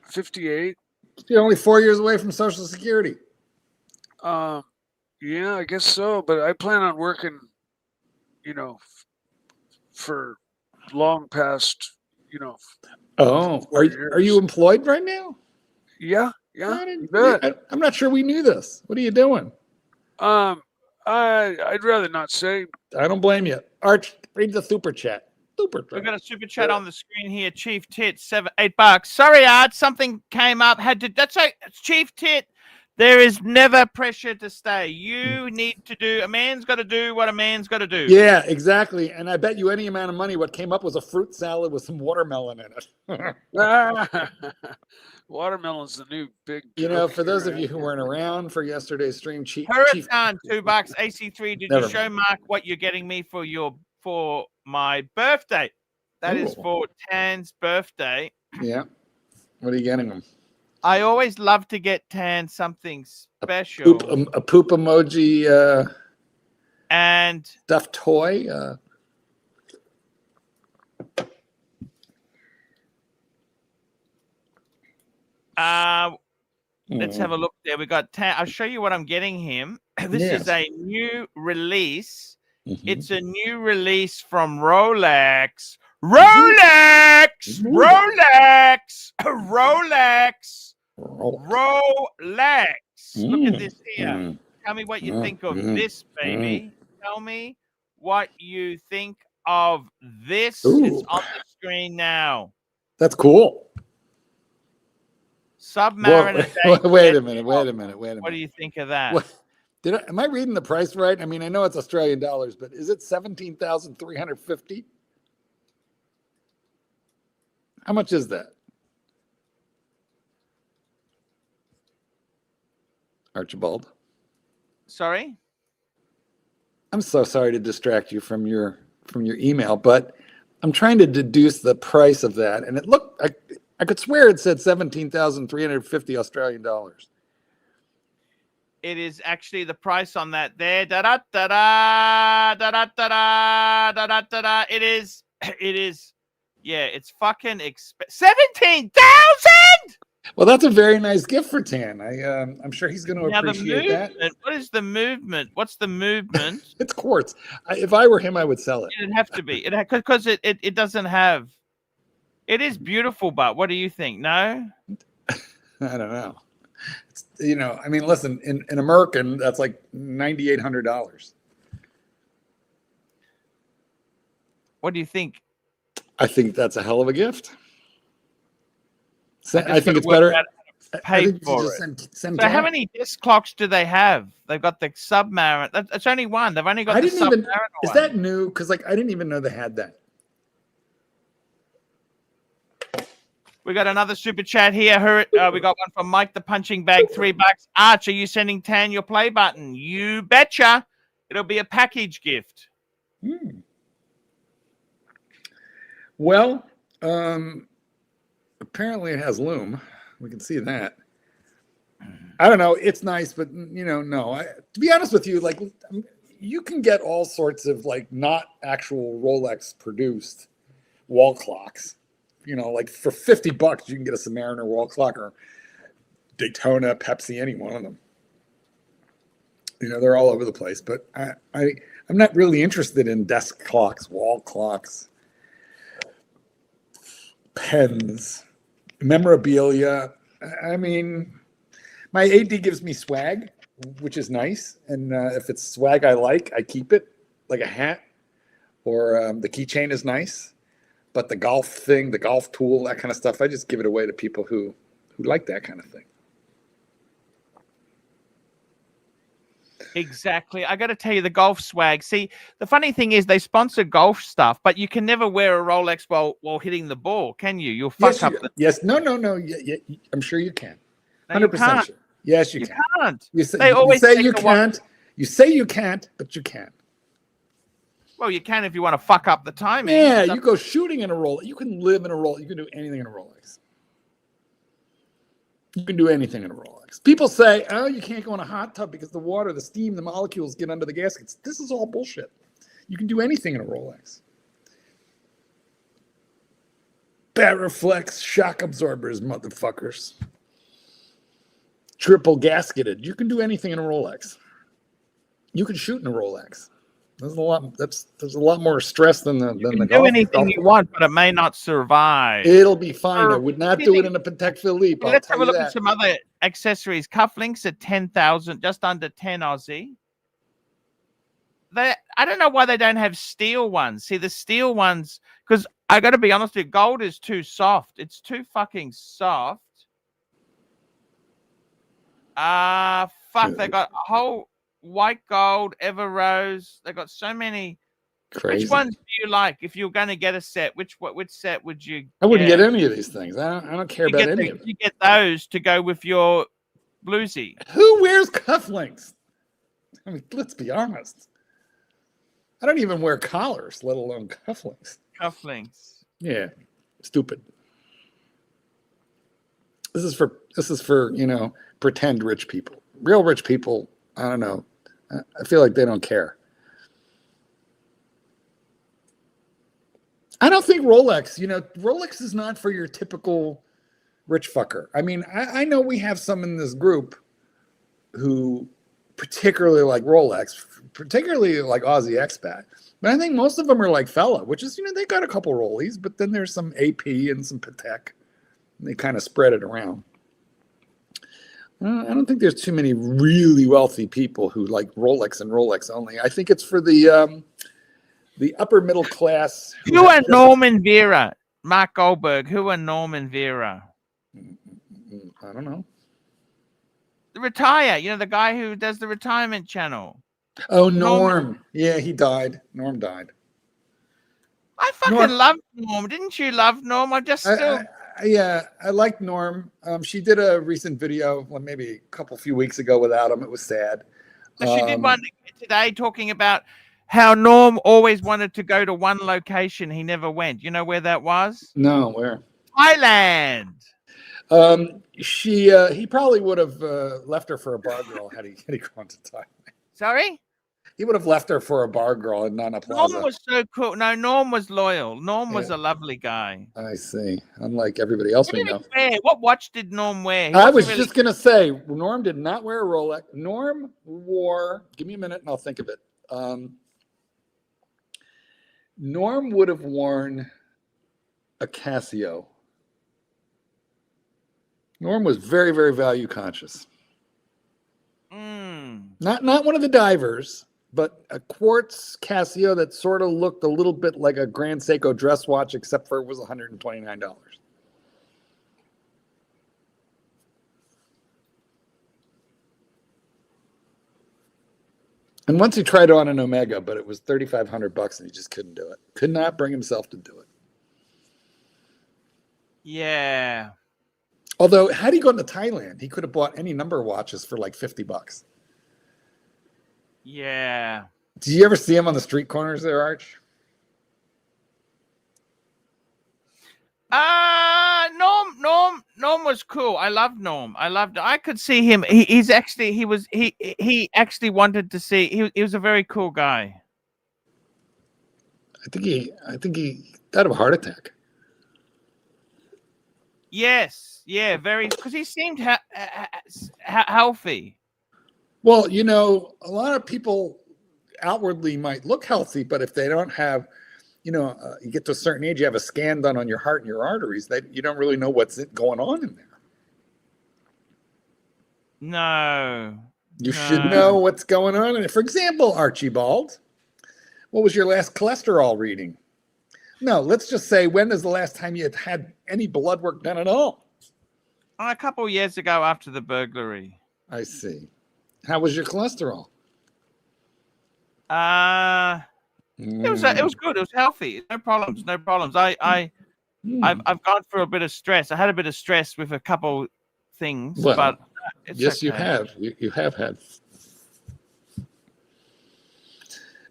58. You're only 4 years away from Social Security. Yeah, I guess so. But I plan on working, for long past, Oh, 4 are you years. employed right now? Yeah, I you bet. I'm not sure we knew this. What are you doing? I'd rather not say. I don't blame you. Arch, read the super chat. We've got a super chat on the screen here. Chief Tit, $8. Sorry, Art, something came up. That's right. Chief Tit. There is never pressure to stay. You need to do. A man's got to do what a man's got to do. Yeah, exactly. And I bet you any amount of money, what came up was a fruit salad with some watermelon in it. Watermelon's the new big. For those of you who weren't around for yesterday's stream, Hurricane, $2. AC3. Did Never you show Mark what you're getting me for my birthday? That is for Tan's birthday. Yeah. What are you getting him? I always love to get Tan something special. A poop emoji and stuffed toy. Let's have a look there. We got Tan. I'll show you what I'm getting him. This is a new release. It's a new release from Rolex. Rolex! Look at this here. Tell me what you think of this, baby. Tell me what you think of this. It's on the screen now. That's cool. Submariner. Wait a minute. What do you think of that? Am I reading the price right? I mean, I know it's Australian dollars, but is it 17,350? How much is that? Archibald? Sorry? I'm so sorry to distract you from your email, but I'm trying to deduce the price of that, and it looked I could swear it said 17,350 Australian dollars. It is actually the price on that there. It is. Yeah, it's fucking 17,000. Well, that's a very nice gift for Tan. I'm sure he's going to appreciate that. What is the movement? What's the movement? It's quartz. If I were him, I would sell it. It'd have to be. Because it doesn't have. It is beautiful, but what do you think? No? I don't know. I mean, listen, in American, that's like $9,800. What do you think? I think that's a hell of a gift. I think it's better. Paid for it. So how many disc clocks do they have? They've got the Submariner. That's only one. They've only got the Submariner one. Is that new? Because I didn't even know they had that. We got another super chat here. We got one from Mike the Punching Bag, $3. Arch, are you sending Tan your play button? You betcha. It'll be a package gift. Well, apparently it has loom. We can see that. I don't know. It's nice, but no. To be honest with you, like you can get all sorts of like not actual Rolex produced wall clocks. Like for $50, you can get a Submariner wall clock or Daytona, Pepsi, any one of them. They're all over the place. But I'm not really interested in desk clocks, wall clocks, pens, memorabilia. I mean, my AD gives me swag, which is nice. And if it's swag I like, I keep it, like a hat or the keychain is nice. But the golf thing, the golf tool, that kind of stuff, I just give it away to people who like that kind of thing. Exactly. I got to tell you, the golf swag. See, the funny thing is they sponsor golf stuff, but you can never wear a Rolex while hitting the ball, can you? You'll fuck up. Yes. No. Yeah, I'm sure you can. 100% sure. Yes, you can't. You say you can't. You say you can't, but you can. Well, you can if you want to fuck up the timing. Yeah, you go shooting in a Rolex. You can live in a Rolex. You can do anything in a Rolex. You can do anything in a Rolex. People say, oh, you can't go in a hot tub because the water, the steam, the molecules get under the gaskets. This is all bullshit. You can do anything in a Rolex. Barreflex shock absorbers, motherfuckers. Triple gasketed. You can do anything in a Rolex. You can shoot in a Rolex. There's a lot more stress than the You can do anything you want, but it may not survive. It'll be fine. I would not do it in a Patek Philippe. Let's have a look at some other accessories. Cufflinks at 10,000, just under 10 Aussie. I don't know why they don't have steel ones. See, the steel ones, because I got to be honest with you, gold is too soft. It's too fucking soft. Fuck, they got a whole white gold, ever rose. They got so many. Crazy. Which ones do you like? If you're going to get a set, which set would you? I wouldn't get any of these things. I don't care about any of them. You get those to go with your bluesy. Who wears cufflinks? I mean, let's be honest. I don't even wear collars, let alone cufflinks. Cufflinks. Yeah, stupid. This is for pretend rich people. Real rich people, I don't know. I feel like they don't care. I don't think Rolex, Rolex is not for your typical rich fucker. I mean, I know we have some in this group who particularly like Rolex, particularly like Aussie expat. But I think most of them are like fella, which is, they got a couple Rollies, but then there's some AP and some Patek. And they kind of spread it around. I don't think there's too many really wealthy people who like Rolex and Rolex only. I think it's for the upper middle class. Who are Norman Vera? Mark Goldberg. Who are Norman Vera? I don't know. The retire, the guy who does the retirement channel. Oh, Norm. Yeah, he died. Norm died. I fucking love Norm. Didn't you love Norm? I like Norm. She did a recent video, maybe a few weeks ago without him. It was sad. So she did one today talking about how Norm always wanted to go to one location. He never went. You know where that was? No, where? Thailand. He probably would have left her for a bar girl had he gone to Thailand. Sorry? He would have left her for a bar girl in Nana Plaza. Norm was so cool. No, Norm was loyal. Norm was a lovely guy. I see. Unlike everybody else we know. What watch did Norm wear? I was just going to say, Norm did not wear a Rolex. Norm wore, give me a minute and I'll think of it. Norm would have worn a Casio. Norm was very, very value conscious. Not one of the divers, but a quartz Casio that sort of looked a little bit like a Grand Seiko dress watch, except for it was $129. And once he tried on an Omega, but it was $3,500 and he just couldn't do it. Could not bring himself to do it. Yeah. Although, had he gone to Thailand, he could have bought any number of watches for like $50. Yeah. Did you ever see him on the street corners there, Arch? Norm was cool. I loved Norm. I could see him. He actually wanted to see. He was a very cool guy. I think he died of a heart attack. Yes. Yeah. Very. Because he seemed healthy. Well, a lot of people outwardly might look healthy, but if they don't have, you get to a certain age, you have a scan done on your heart and your arteries, you don't really know what's going on in there. No. You should know what's going on in it. For example, Archibald, what was your last cholesterol reading? No, let's just say, when is the last time you had any blood work done at all? A couple of years ago after the burglary. I see. How was your cholesterol? It was good. It was healthy. No problems. I've gone through a bit of stress. I had a bit of stress with a couple things, but it's yes, okay. You have. You have had.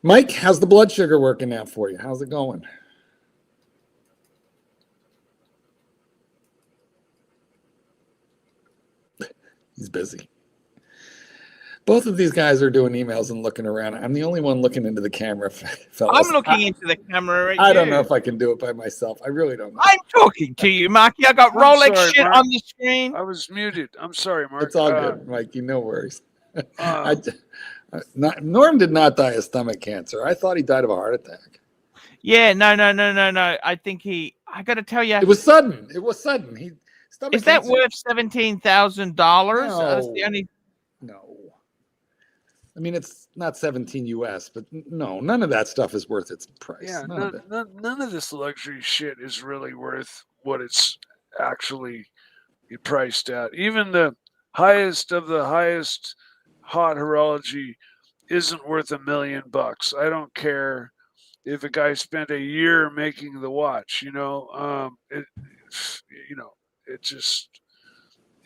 Mike, how's the blood sugar working out for you? How's it going? He's busy. Both of these guys are doing emails and looking around. I'm the only one looking into the camera, fellas. I'm looking into the camera at I you. don't know if I can do it by myself. I really don't know. I'm talking to you, Marky. I got Rolex sorry, shit Mark. on the screen. I was muted. I'm sorry, Mark. It's all good, Mikey. No worries. Norm did not die of stomach cancer. I thought he died of a heart attack. Yeah, no. I think I got to tell you. It was sudden. Is that worth $17,000? No. That's the only. No. I mean, it's not 17 US, but no, none of that stuff is worth its price. Yeah, none of this luxury shit is really worth what it's actually priced at. Even the highest of the highest hot horology isn't worth $1 million. I don't care if a guy spent a year making the watch. It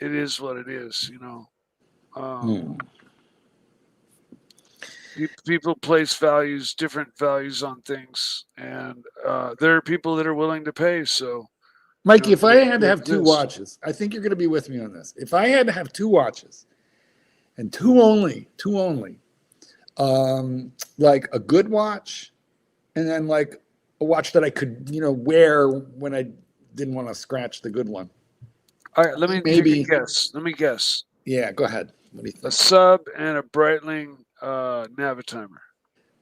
is what it is. People place different values on things, and there are people that are willing to pay. So, Mikey, if I had to have two watches, I think you're going to be with me on this. If I had to have two watches, and two only, like a good watch, and then like a watch that I could, wear when I didn't want to scratch the good one. All right, let me guess. Yeah, go ahead. What do you think? A sub and a Breitling Navitimer.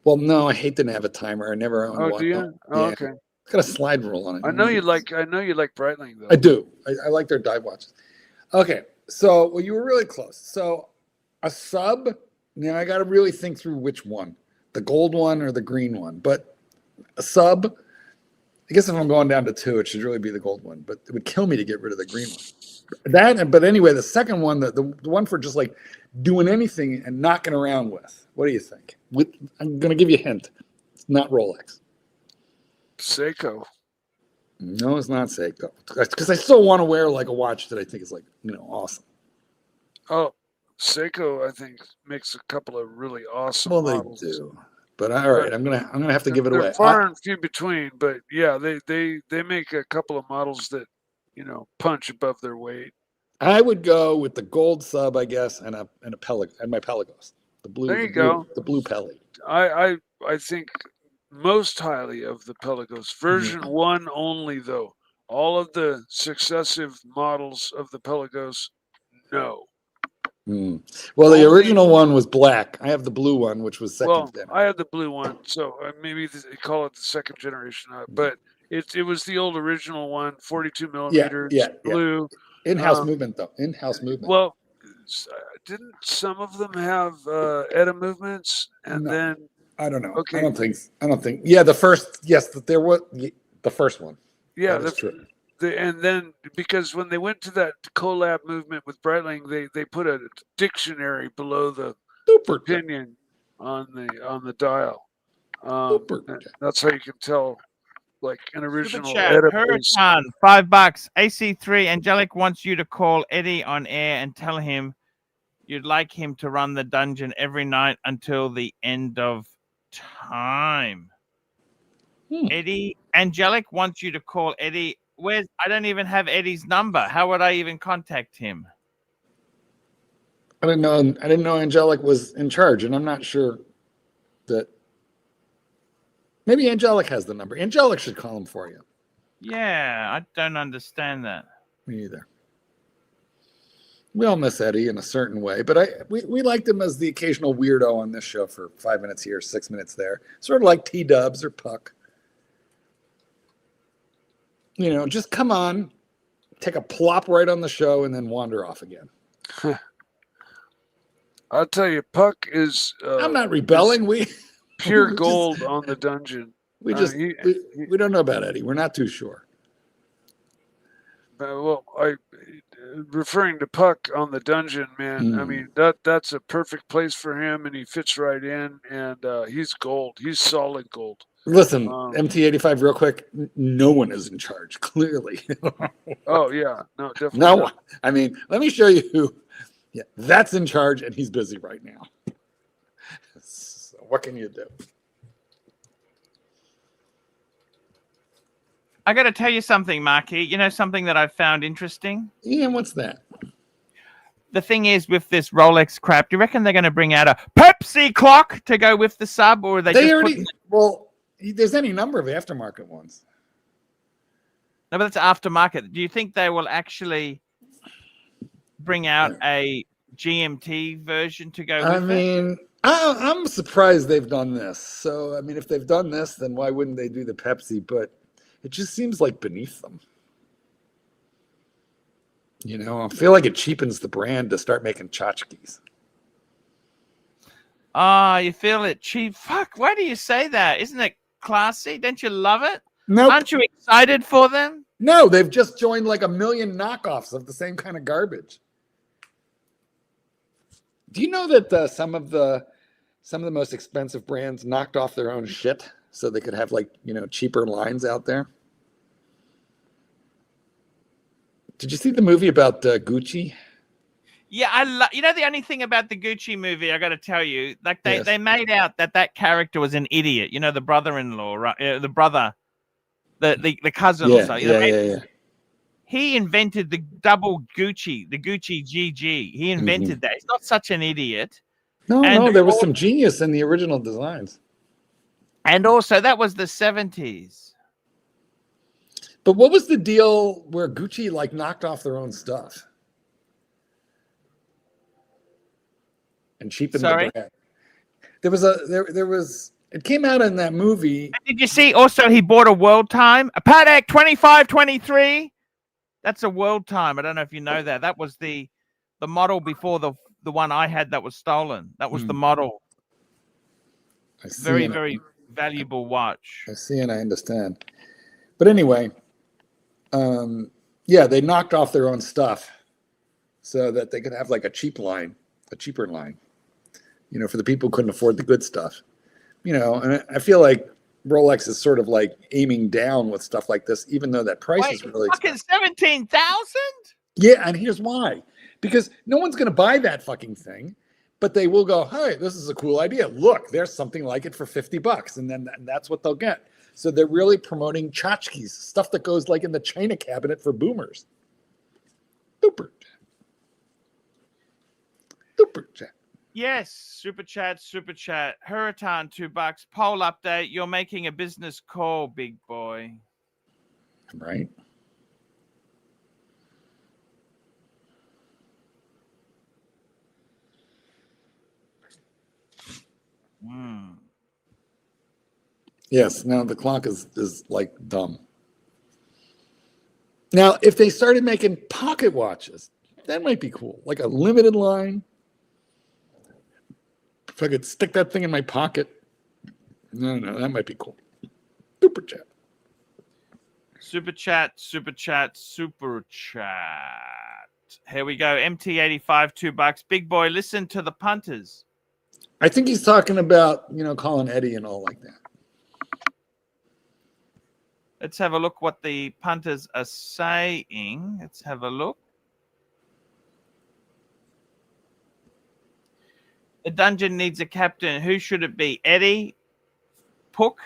Well, no, I hate the Navitimer. I never owned one. Oh, do you? Oh, okay. It's got a slide rule on it. I know you like Breitling though. I do. I like their dive watches. Okay, so well, you were really close. So a sub. I got to really think through which one, the gold one or the green one. But a sub. I guess if I'm going down to two, it should really be the gold one. But it would kill me to get rid of the green one. But anyway, the second one, the one for just like doing anything and knocking around with. What do you think? I'm going to give you a hint. It's not Rolex. Seiko. No, it's not Seiko. Because I still want to wear like a watch that I think is like, awesome. Oh, Seiko, I think, makes a couple of really awesome models. They do. But all right, I'm gonna have to give it away. They're far and few between, but yeah, they make a couple of models that punch above their weight. I would go with the gold sub, I guess, and my Pelagos. The blue. There you go. The blue Pele. I think most highly of the Pelagos. Version 1 only, though. All of the successive models of the Pelagos, no. Well, the original one was black. I have the blue one, which was second. Well, I have the blue one, so maybe they call it the second generation. But it was the old original one, 42 millimeters, blue. In-house movement, though. In-house movement. Well, didn't some of them have ETA movements? And then I don't know. Okay. I don't think. Yeah, the first. Yes, there was the first one. Yeah, that's true. And then because when they went to that collab movement with Breitling, they put a dictionary below the opinion on the dial. That's how you can tell, like an original. Huracan, $5. AC3 Angelic wants you to call Eddie on air and tell him you'd like him to run the dungeon every night until the end of time. Eddie Angelic wants you to call Eddie. I don't even have Eddie's number. How would I even contact him? I didn't know Angelic was in charge, and I'm not sure that. Maybe Angelic has the number. Angelic should call him for you. Yeah, I don't understand that. Me either. We all miss Eddie in a certain way, but we liked him as the occasional weirdo on this show for 5 minutes here, 6 minutes there. Sort of like T-Dubs or Puck. Just come on, take a plop right on the show, and then wander off again. I'll tell you, Puck is. I'm not rebelling. We pure gold on the dungeon. We don't know about Eddie. We're not too sure. Referring to Puck on the dungeon, man. I mean that's a perfect place for him, and he fits right in. And he's gold. He's solid gold. Listen, MT85, real quick. No one is in charge, clearly. Oh yeah, no, definitely. No one. I mean, let me show you who. Yeah, that's in charge, and he's busy right now. So what can you do? I got to tell you something, Marky. You know something that I've found interesting? Ian, what's that? The thing is, with this Rolex crap, do you reckon they're going to bring out a Pepsi clock to go with the sub, or are they just already well? There's any number of aftermarket ones. No, but that's aftermarket. Do you think they will actually bring out a GMT version to go with it? I mean, I'm surprised they've done this. So, I mean, if they've done this, then why wouldn't they do the Pepsi? But it just seems like beneath them. You know, I feel like it cheapens the brand to start making tchotchkes. Ah, you feel it cheap? Fuck, why do you say that? Isn't it classy? Don't you love it? Nope. Aren't you excited for them? No, they've just joined like a million knockoffs of the same kind of garbage. Do you know that some of the most expensive brands knocked off their own shit so they could have, like, you know, cheaper lines out there? Did you see the movie about Gucci? Yeah, you know the only thing about the Gucci movie, I got to tell you, like they made out that character was an idiot. You know, the brother-in-law, right? The brother, the cousin or something. Yeah. He invented the double Gucci, the Gucci GG. He invented that. He's not such an idiot. No, there was some genius in the original designs. And also, that was the 70s. But what was the deal where Gucci like knocked off their own stuff and cheapened the brand? There was it came out in that movie. Did you see also he bought a world time? A Patek 2523. That's a world time. I don't know if you know that. That was the model before the one I had that was stolen. That was the model. Very, very valuable watch. I see and I understand. But anyway, yeah, they knocked off their own stuff so that they could have like a cheaper line, you know, for the people who couldn't afford the good stuff. You know, and I feel like Rolex is sort of like aiming down with stuff like this, even though that price is really fucking 17,000. Yeah, and here's why: because no one's going to buy that fucking thing, but they will go, "Hey, this is a cool idea. Look, there's something like it for $50," and then that's what they'll get. So they're really promoting tchotchkes, stuff that goes like in the china cabinet for boomers. Super chat. Yes, super chat. Hurritan, $2. Poll update. You're making a business call, big boy. Right. Yes. Now the clock is like dumb. Now, if they started making pocket watches, that might be cool. Like a limited line. If I could stick that thing in my pocket. No, that might be cool. Super chat. Super chat. Here we go. MT85, $2. Big boy, listen to the punters. I think he's talking about, you know, calling Eddie and all like that. Let's have a look what the punters are saying. Let's have a look. The dungeon needs a captain. Who should it be? Eddie, Pook,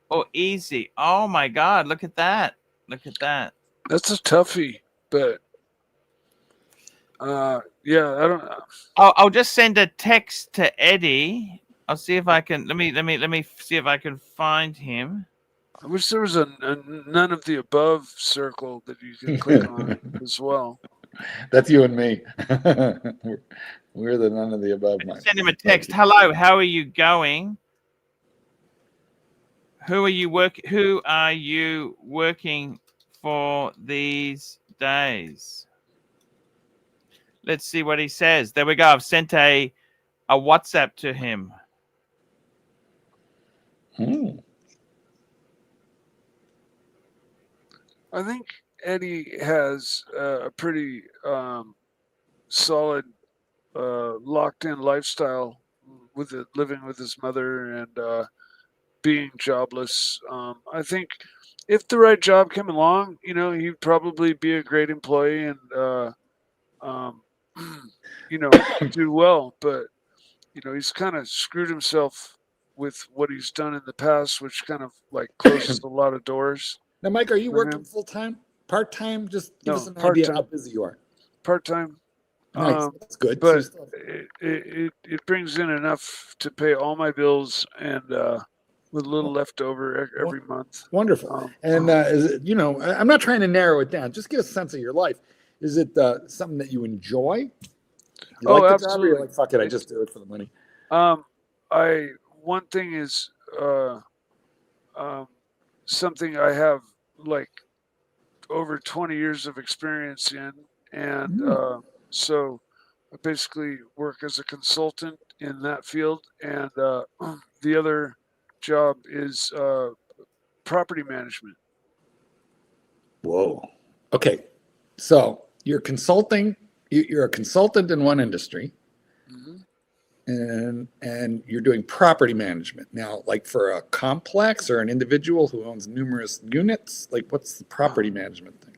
or Easy? Oh my God! Look at that! Look at that! That's a toughie, but yeah, I don't know. I'll just send a text to Eddie. I'll see if I can. Let me see if I can find him. I wish there was a none of the above circle that you can click on as well. That's you and me. We're the none of the above. Send him a text. Hello, how are you going? Who are you working for these days? Let's see what he says. There we go. I've sent a WhatsApp to him. I think Eddie has a pretty solid locked-in lifestyle with it, living with his mother and being jobless. I think if the right job came along, you know, he'd probably be a great employee and you know, do well. But you know, he's kind of screwed himself with what he's done in the past, which kind of like closes a lot of doors. Now, Mike, are you Mhm. working full time, part time? Just give us No, an idea how part-time. busy you are. Part-time. Nice, that's good. But So it brings in enough to pay all my bills and with a little left over every month. wonderful. And is it, I'm not trying to narrow it down. Just give us a sense of your life. Is it something that you enjoy? You like the job, or you're like, fuck it, I just do it for the money? One thing is something I have like over 20 years of experience in, and so I basically work as a consultant in that field, and the other job is property management. Whoa. Okay. So you're consulting. You're a consultant in one industry, and you're doing property management now, like for a complex or an individual who owns numerous units. Like, what's the property management thing?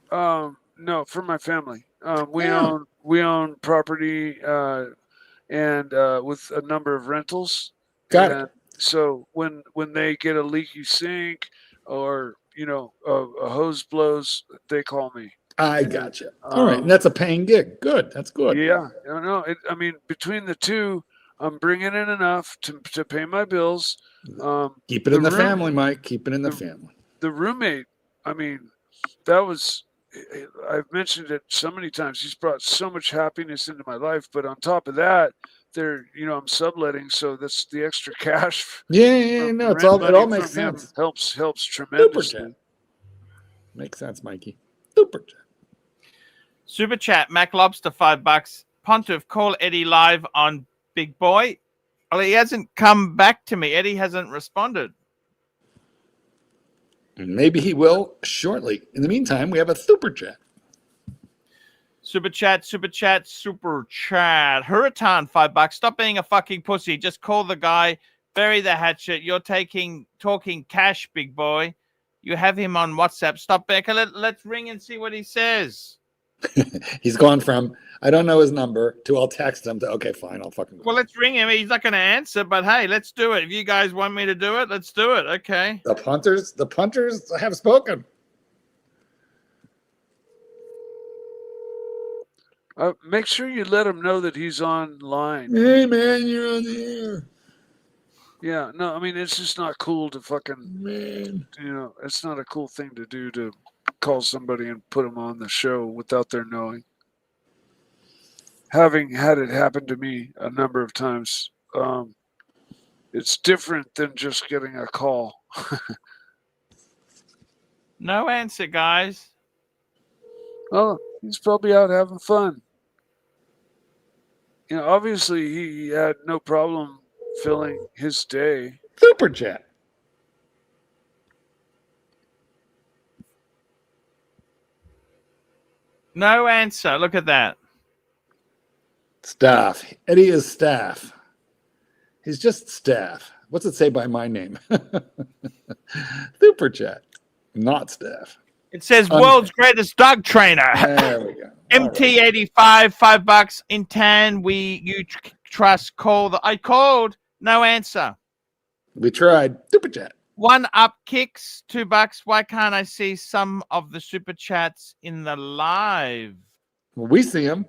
No, for my family. We own property and with a number of rentals. Got it. So when they get a leaky sink or a hose blows, they call me. I gotcha. All right, and that's a paying gig. Good. That's good. Yeah, no. I mean, between the two, I'm bringing in enough to pay my bills. Keep it in the family, Mike. Keep it in the family. The roommate, I mean, that was. I've mentioned it so many times. He's brought so much happiness into my life. But on top of that, I'm subletting, so that's the extra cash. Yeah, no, it all makes sense. Helps tremendously. Super chat. Makes sense, Mikey. Super chat. Super chat, Mac Lobster, $5. Pontiff, call Eddie live on Big Boy. Well, he hasn't come back to me. Eddie hasn't responded. Maybe he will shortly. In the meantime, we have a super chat. Super chat. Hurritan, $5. Stop being a fucking pussy. Just call the guy. Bury the hatchet. You're talking cash, big boy. You have him on WhatsApp. Stop back. Let's ring and see what he says. He's gone from I don't know his number to I'll text him to okay, fine, I'll fucking go. Well, let's ring him. He's not going to answer, but hey, let's do it. If you guys want me to do it, let's do it. Okay. The punters have spoken. Make sure you let him know that he's online. Hey man, you're on the air. Yeah, no, I mean it's just not cool to fucking it's not a cool thing to do to call somebody and put them on the show without their knowing. Having had it happen to me a number of times, it's different than just getting a call. No answer, guys. Oh, he's probably out having fun. Obviously he had no problem filling his day. Super chat. No answer. Look at that. Staff. Eddie is staff. He's just staff. What's it say by my name? Super chat. Not staff. It says world's greatest dog trainer. There we go. MT85, $5 in tan. You trust. I called. No answer. We tried. Super chat. One up kicks, $2. Why can't I see some of the super chats in the live? Well, we see them.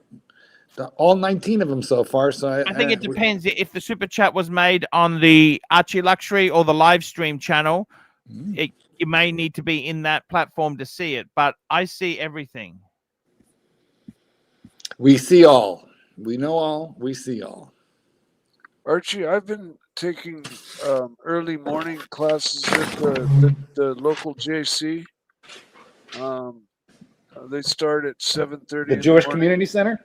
All 19 of them so far. So I think it depends if the super chat was made on the ArchieLuxury or the live stream channel. You may need to be in that platform to see it, but I see everything. We see all. We know all. We see all. Archie, I've been taking early morning classes at the local JC. They start at 7:30. The Jewish Community Center?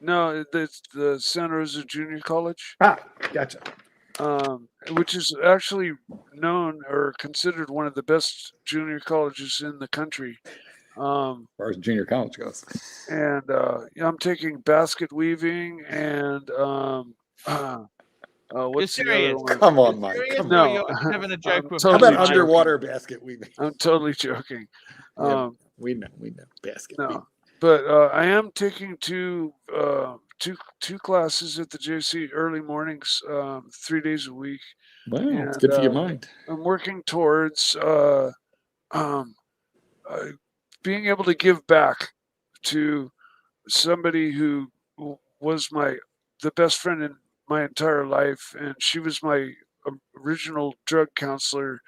No, it's the Santa Rosa Junior College. Ah, gotcha. Which is actually known or considered one of the best junior colleges in the country. As far as junior college goes. And I'm taking basket weaving and what's the other one? Come on, Mike. No, you're having a joke with How about underwater basket weaving? I'm totally joking. We know. Basket weaving. But I am taking two classes at the JC early mornings, 3 days a week. Wow, it's good for your mind. I'm working towards being able to give back to somebody who was the best friend in my entire life, and she was my original drug counselor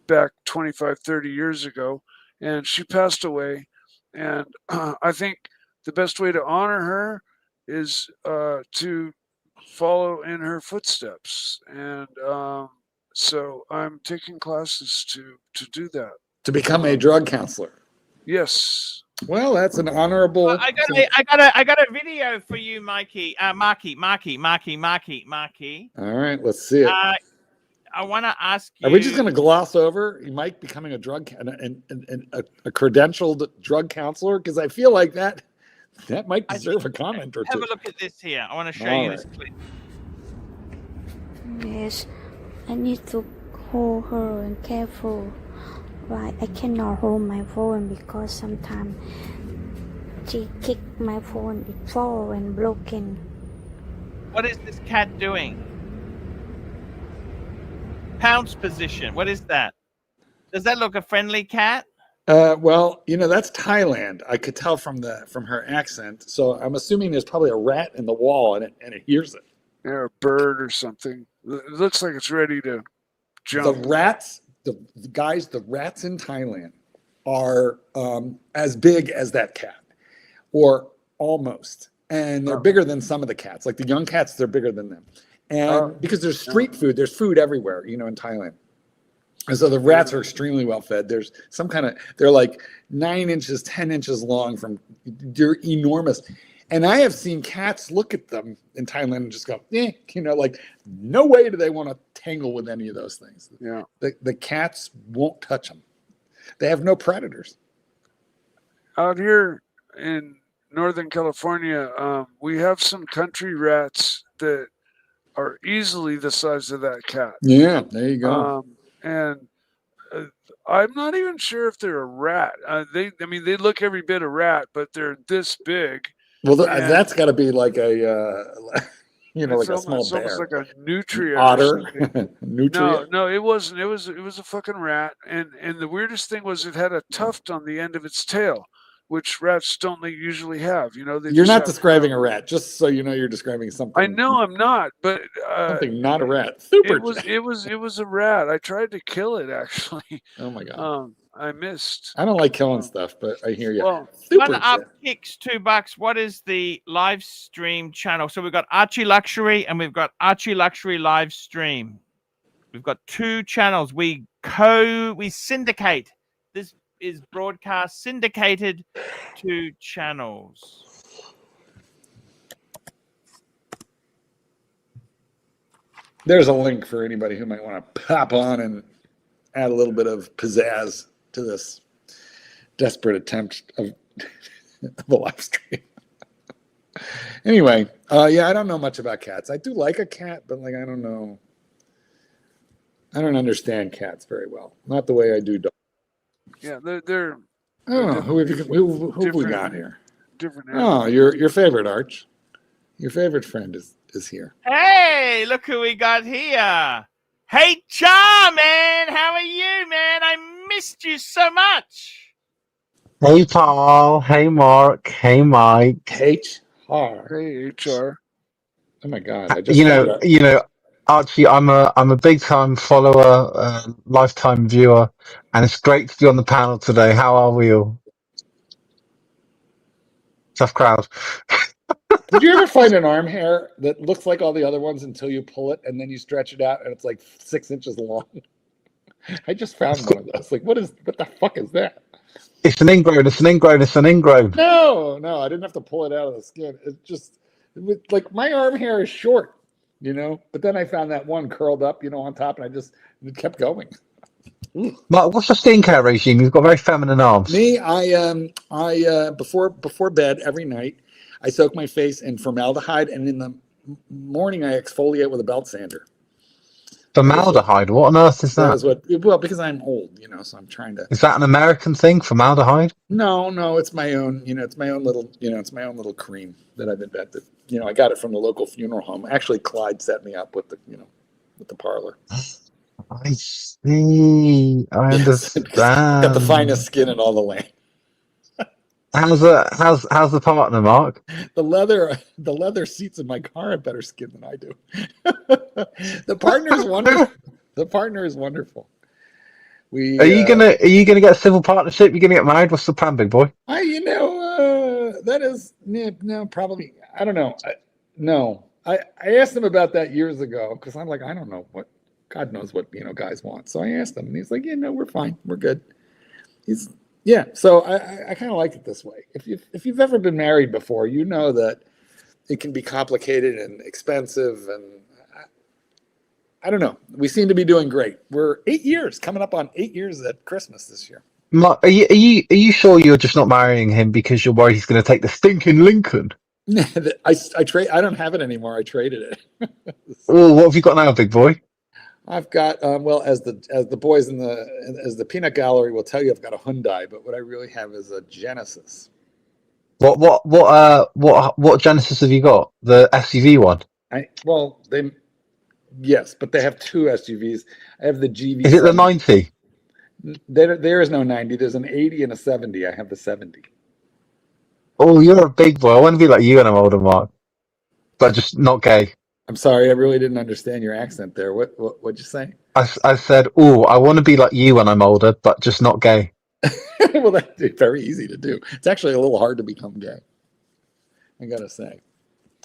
back 25, 30 years ago, and she passed away. And I think the best way to honor her is to follow in her footsteps. And so I'm taking classes to do that. To become a drug counselor. Yes. Well, that's an honorable. I got a video for you, Mikey. Marky. All right, let's see it. I want to ask you. Are we just going to gloss over Mike becoming a drug and a credentialed drug counselor? Because I feel like that might deserve a comment or two. Have a look at this here. I want to show you this clip. Yes, I need to hold her and careful. Right, I cannot hold my phone because sometimes she kick my phone, it fall and broken. What is this cat doing? Pounce position. What is that? Does that look a friendly cat? Well, that's Thailand. I could tell from her accent. So I'm assuming there's probably a rat in the wall and it hears it. Yeah, a bird or something. It looks like it's ready to jump. The rats, the rats in Thailand are as big as that cat, or almost. And they're bigger than some of the cats. Like the young cats, they're bigger than them. And because there's street food, there's food everywhere, in Thailand. And so the rats are extremely well fed. There's they're like 9 inches, 10 inches long they're enormous. And I have seen cats look at them in Thailand and just go, like no way do they want to tangle with any of those things. Yeah. The cats won't touch them. They have no predators. Out here in Northern California, we have some country rats that are easily the size of that cat. Yeah, there you go. And I'm not even sure if they're a rat. They look every bit a rat, but they're this big. Well, that's got to be like a, like a small bear. It's almost like a nutria. Otter. Nutria. No, it wasn't. It was a fucking rat. And the weirdest thing was it had a tuft on the end of its tail, which rats don't usually have. You're not describing a rat, just so you know you're describing something. I know I'm not, but something not a rat. It was a rat. I tried to kill it actually. Oh my god. I missed. I don't like killing stuff, but I hear you. Well, one up kicks $2. What is the live stream channel? So we've got ArchieLuxury and we've got ArchieLuxury live stream. We've got 2 channels. We syndicate. This is broadcast syndicated to channels. There's a link for anybody who might want to pop on and add a little bit of pizzazz to this desperate attempt of a live stream. Anyway, I don't know much about cats. I do like a cat, but I don't know. I don't understand cats very well. Not the way I do dogs. Yeah, they're who have we got here? Different. Oh, your favorite Arch. Your favorite friend is here. Hey, look who we got here. Hey, Char, man. How are you, man? I missed you so much. Hey, Paul. Hey, Mark. Hey, Mike. HR. Hey, HR. Oh my God! I just Archie, I'm a big time follower, lifetime viewer, and it's great to be on the panel today. How are we all? Tough crowd. Did you ever find an arm hair that looks like all the other ones until you pull it and then you stretch it out and it's like 6 inches long? I just found one of those. Like, what the fuck is that? It's an ingrown. No, I didn't have to pull it out of the skin. Like my arm hair is short, but then I found that one curled up, on top, and it kept going. Mark, what's your skincare regime? You've got very feminine arms. Me, I before bed every night, I soak my face in formaldehyde, and in the morning I exfoliate with a belt sander. Formaldehyde? What on earth is that? Because I'm old, so I'm trying to. Is that an American thing, formaldehyde? No, it's my own. It's my own little cream that I've invented. I got it from the local funeral home. Actually, Clyde set me up with the parlor. I see. I Yes, because I got the finest understand. skin in all the land. How's the partner, Mark? The leather seats in my car have better skin than I do. The partner is wonderful. The partner is wonderful. Are you gonna get a civil partnership? You're gonna get married? What's the plan, big boy? That is no probably. I don't know. No, I asked him about that years ago because I'm like, I don't know what, God knows what guys want. So I asked him, and he's like, yeah, no, we're fine, we're good. So I kind of like it this way. If you've ever been married before, you know that it can be complicated and expensive, and I don't know. We seem to be doing great. We're 8 years, coming up on 8 years at Christmas this year. Mark, are you sure you're just not marrying him because you're worried he's going to take the stinking Lincoln? I don't have it anymore. I traded it. Oh, what have you got now, big boy? I've got as the boys as the peanut gallery will tell you, I've got a Hyundai, but what I really have is a Genesis. What Genesis have you got? The SUV one? Yes, but they have two SUVs. I have the GV. Is it the 90? There is no 90. There's an 80 and a 70. I have the 70. Oh, you're a big boy. I want to be like you when I'm older, Mark, but just not gay. I'm sorry, I really didn't understand your accent there. What'd you say? I said, oh, I want to be like you when I'm older, but just not gay. Well, that's very easy to do. It's actually a little hard to become gay, I gotta say.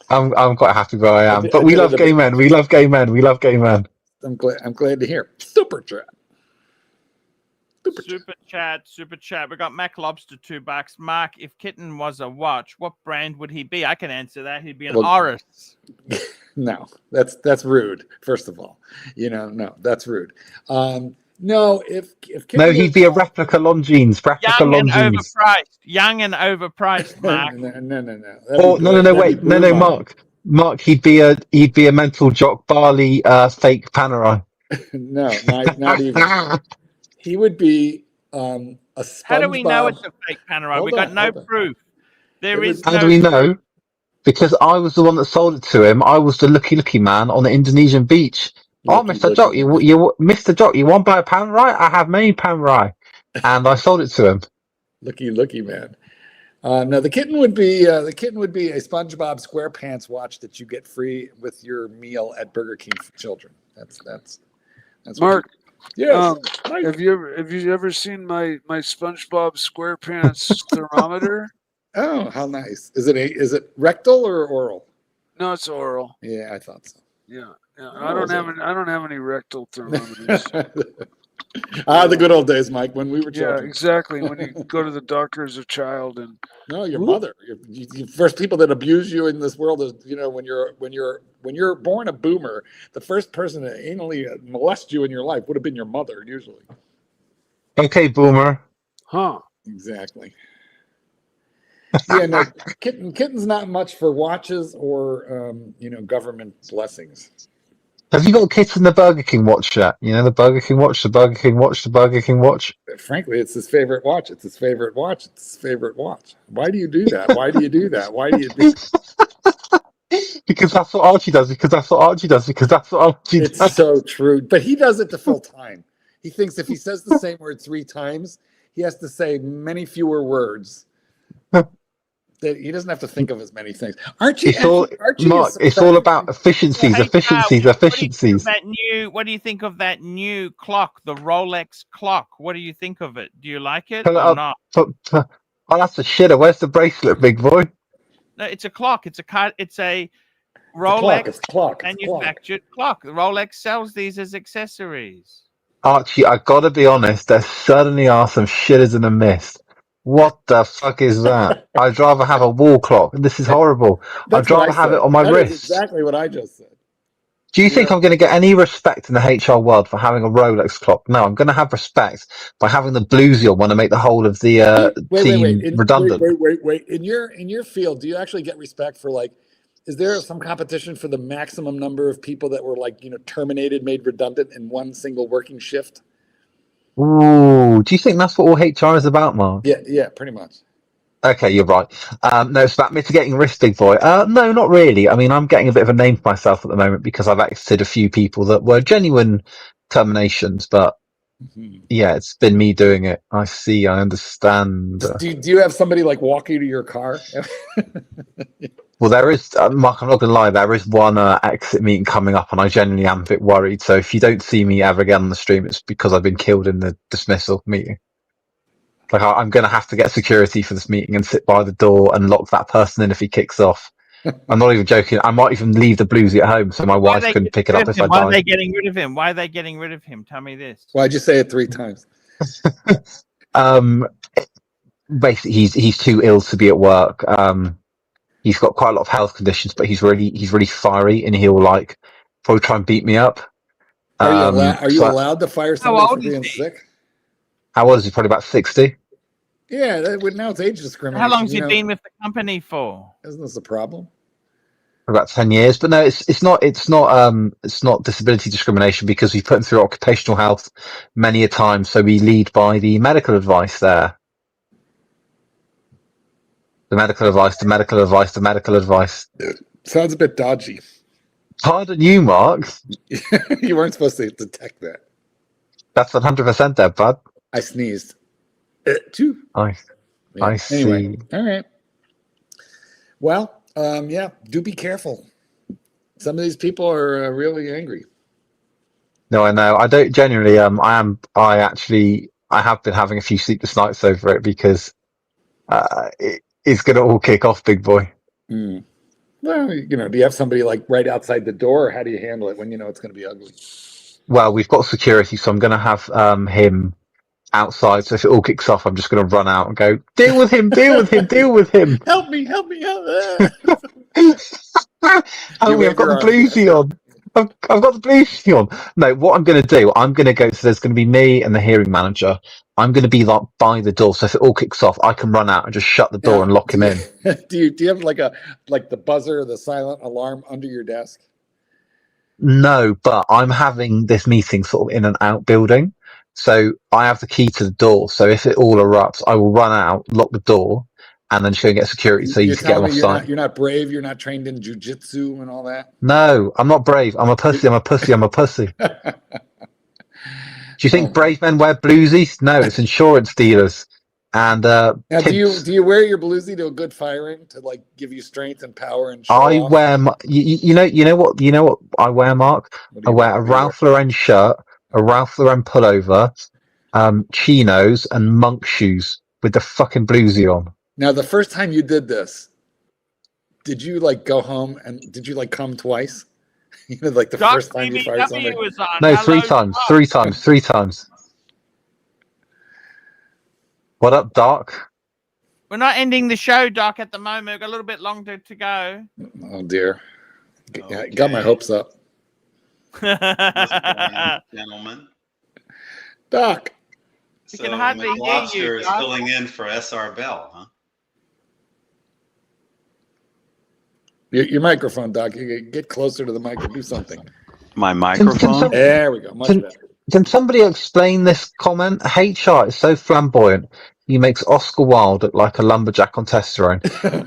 I'm quite happy where I am, but we love gay men. We love gay men. We love gay men. I'm glad to hear. Super chat. Super chat. We got Mac Lobster $2. Mark, if Kitten was a watch, what brand would he be? I can answer that. He'd be an Oris. No, that's rude. First of all, no, that's rude. No, if Kitten he'd be a replica Longines. Young and overpriced, Mark. No. Wait, no, Mark, he'd be a mental jock, Barley, fake Panerai. No, not even. He would be a SpongeBob. How do we know it's a fake Panerai? We've got no proof. How do we know? Because I was the one that sold it to him. I was the looky man on the Indonesian beach. Mr. Jock, Mr. Jock, you want to buy a Panerai? I have many Panerai, and I sold it to him. Looky man. No, the kitten would be a SpongeBob SquarePants watch that you get free with your meal at Burger King for children. That's Mark. Yes. Have you ever seen my SpongeBob SquarePants thermometer? Oh, how nice! Is it rectal or oral? No, it's oral. Yeah, I thought so. Yeah. I don't have any rectal thermometers. The good old days, Mike, when we were children. Yeah, exactly. When you go to the doctor as a child, and no, your mother. You first people that abuse you in this world is when you're born a boomer, the first person to anally molest you in your life would have been your mother, usually. Okay, boomer. Huh? Exactly. Yeah, no, kitten's not much for watches or government blessings. Have you got kids in the Burger King watch yet? The Burger King watch, the Burger King watch, the Burger King watch. Frankly, it's his favorite watch. It's his favorite watch. It's his favorite watch. Why do you do that? Why do you do that? Why do you do Because that's what Archie does. Because that's what Archie does. Because that's what Archie does. It's so true. But he does it to fill time. He thinks if he says the same word 3 times, he has to say many fewer words. That he doesn't have to think of as many things. Archie, it's all about efficiencies. What do you think of that new clock, the Rolex clock? What do you think of it? Do you like it or not? Oh, that's a shitter. Where's the bracelet, big boy? No, it's a clock. It's a Rolex it's clock. Manufactured clock. Rolex sells these as accessories. Archie, I gotta be honest. There certainly are some shitters in the mist. What the fuck is that? I'd rather have a wall clock. This is horrible. I'd rather have it on my wrist. That's exactly what I just said. Do you think I'm going to get any respect in the HR world for having a Rolex clock? No, I'm going to have respect by having the bluesy on when I make the whole of the team redundant. Wait. In your field, do you actually get respect for is there some competition for the maximum number of people that were terminated, made redundant in one single working shift? Ooh, do you think that's what all HR is about, Mark? Yeah, pretty much. Okay, you're right. No, it's about mitigating risk, big boy. No, not really. I mean, I'm getting a bit of a name for myself at the moment because I've exited a few people that were genuine terminations, but yeah, it's been me doing it. I see. I understand. Do you have somebody like walk you to your car? Well, there is, Mark, I'm not going to lie, there is one exit meeting coming up, and I genuinely am a bit worried. So if you don't see me ever again on the stream, it's because I've been killed in the dismissal meeting. Like, I'm going to have to get security for this meeting and sit by the door and lock that person in if he kicks off. I'm not even joking. I might even leave the bluesy at home so my wife couldn't pick it up if I Why died. are they getting rid of him? Why are they getting rid of him? Tell me this. Why'd you say it 3 times? Basically, he's too ill to be at work. He's got quite a lot of health conditions, but he's really fiery, and he'll like probably try and beat me up. Are you allowed to fire somebody for being sick? How old is he? Probably about 60. Yeah, now it's age discrimination. How long's he been with the company for? Isn't this a problem? About 10 years, but no, it's not disability discrimination because we put him through occupational health many a time, so we lead by the medical advice there. The medical advice. Sounds a bit dodgy. Pardon you, Mark. You weren't supposed to detect that. That's 100% there, bud. I sneezed. I see. Anyway, all right. Well, yeah, do be careful. Some of these people are really angry. No, I know. I don't genuinely. I have been having a few sleepless nights over it because it's going to all kick off, big boy. Mm. Well, do you have somebody like right outside the door, or how do you handle it when you know it's going to be ugly? Well, we've got security, so I'm going to have him outside. So if it all kicks off, I'm just going to run out and go, deal with him. Help me out. I've got the bluesy on. I've got the bluesy on. No, what I'm going to do, I'm going to go, so there's going to be me and the hearing manager. I'm going to be like by the door, so if it all kicks off, I can run out and just shut the door and lock him in. Do you have like the buzzer, the silent alarm under your desk? No, but I'm having this meeting sort of in an outbuilding. So I have the key to the door. So if it all erupts, I will run out, lock the door, and then just go and get security so you can get him off site. You're not brave. You're not trained in jujitsu and all that. No, I'm not brave. I'm a pussy. Do you think brave men wear bluesies? No, it's insurance dealers. And now, do you wear your bluesy to a good firing to like give you strength and power and show off? Wear you know what I wear, Mark? I wear a Ralph Lauren shirt, a Ralph Lauren pullover, chinos, and monk shoes with the fucking bluesy on. Now, the first time you did this, did you like go home and did you like come twice? Like the first time you fired something? No, three times. What up, Doc? We're not ending the show, Doc, at the moment. We've got a little bit longer to go. Oh, dear. Okay. Got my hopes up. Gentlemen. Doc. So McLobster is filling in for SR Bell, huh? Your microphone, Doc. You get closer to the mic or do something. My microphone? There we go. Much better. Can somebody explain this comment? HR is so flamboyant. He makes Oscar Wilde look like a lumberjack on testosterone.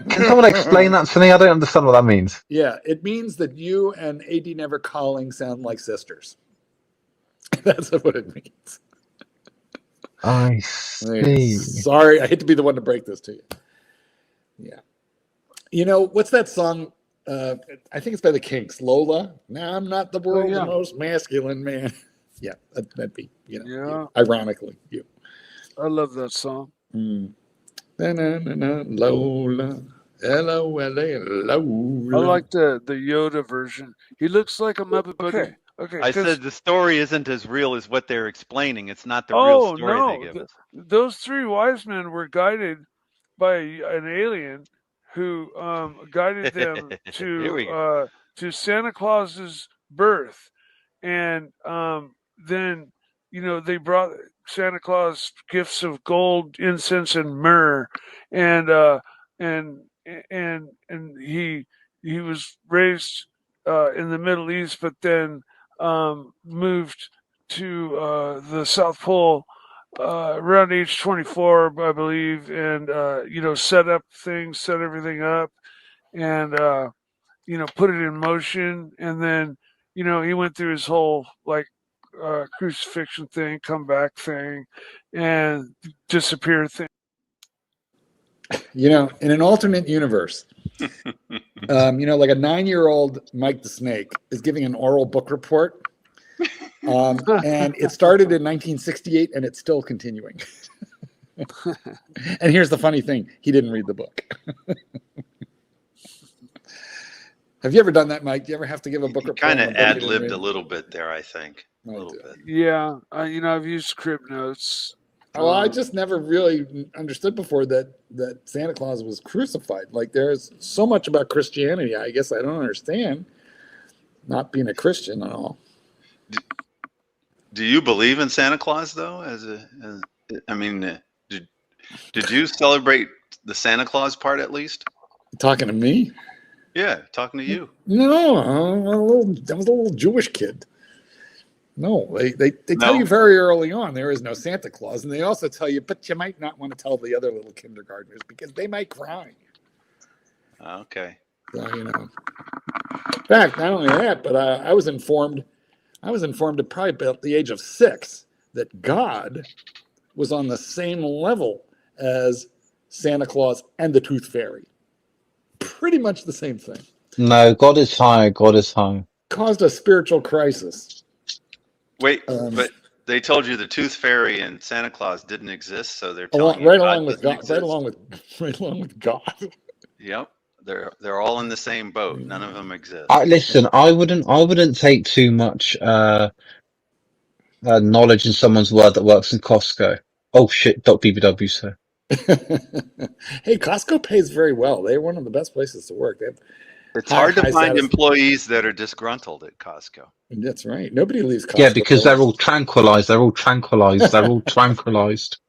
Can someone explain that to me? I don't understand what that means. Yeah, it means that you and AD Never Calling sound like sisters. That's what it means. I see. Sorry, I hate to be the one to break this to you. Yeah. What's that song? I think it's by the Kinks. Lola. Now I'm not the world's most masculine man. Yeah, that'd be, ironically, you. I love that song. Lola. L-O-L-A, Lola. I like the Yoda version. He looks like a Muppet, but okay. I said the story isn't as real as what they're explaining. It's not the real story they give us. Those 3 wise men were guided by an alien who guided them to Santa Claus's birth, and then they brought Santa Claus gifts of gold, incense, and myrrh, and he was raised in the Middle East, but then moved to the South Pole around age 24, I believe, and set everything up, and put it in motion, and then he went through his whole crucifixion thing, come back thing, and disappear thing. You know, in an alternate universe, you know, like a 9-year-old Mike the Snake is giving an oral book report. And it started in 1968 and it's still continuing. And here's the funny thing. He didn't read the book. Have you ever done that, Mike? Do you ever have to give a book report? Kind of ad-libbed a little bit there, I think. A little bit. Yeah. You know, I've used crib notes. Well, I just never really understood before that Santa Claus was crucified. Like, there's so much about Christianity. I guess I don't understand, not being a Christian at all. Do you believe in Santa Claus though? I mean, did you celebrate the Santa Claus part at least? Talking to me? Yeah, talking to you. No, I was a little Jewish kid. No, they tell you very early on there is no Santa Claus, and they also tell you, but you might not want to tell the other little kindergartners because they might cry. Okay. So, you know. In fact, not only that, but I was informed at probably about the age of 6 that God was on the same level as Santa Claus and the Tooth Fairy. Pretty much the same thing. No, God is high. God is high. Caused a spiritual crisis. Wait, but they told you the Tooth Fairy and Santa Claus didn't exist, so they're telling you right along with God. Right along with God. Yep, they're all in the same boat. None of them exist. Listen, I wouldn't take too much knowledge in someone's word that works in Costco. Oh shit, .bbw, sir. Hey, Costco pays very well. They're one of the best places to work. It's hard to find employees that are disgruntled at Costco. That's right. Nobody leaves Costco. Yeah, because they're all tranquilized. They're all tranquilized. They're all tranquilized.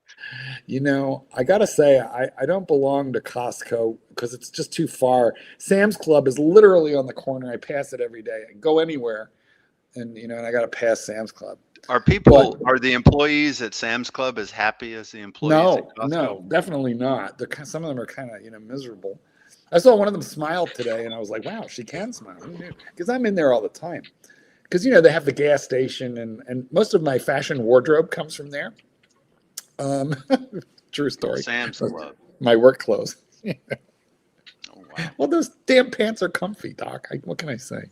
You know, I got to say, I don't belong to Costco because it's just too far. Sam's Club is literally on the corner. I pass it every day. I go anywhere, and, you know, and I got to pass Sam's Club. Are the employees at Sam's Club as happy as the employees at Costco? No, definitely not. Some of them are kind of, you know, miserable. I saw one of them smile today, and I was like, wow, she can smile. Because I'm in there all the time. Because, you know, they have the gas station, and most of my fashion wardrobe comes from there. True story. Sam's Club. My work clothes. Oh, wow. Well, those damn pants are comfy, Doc. What can I say?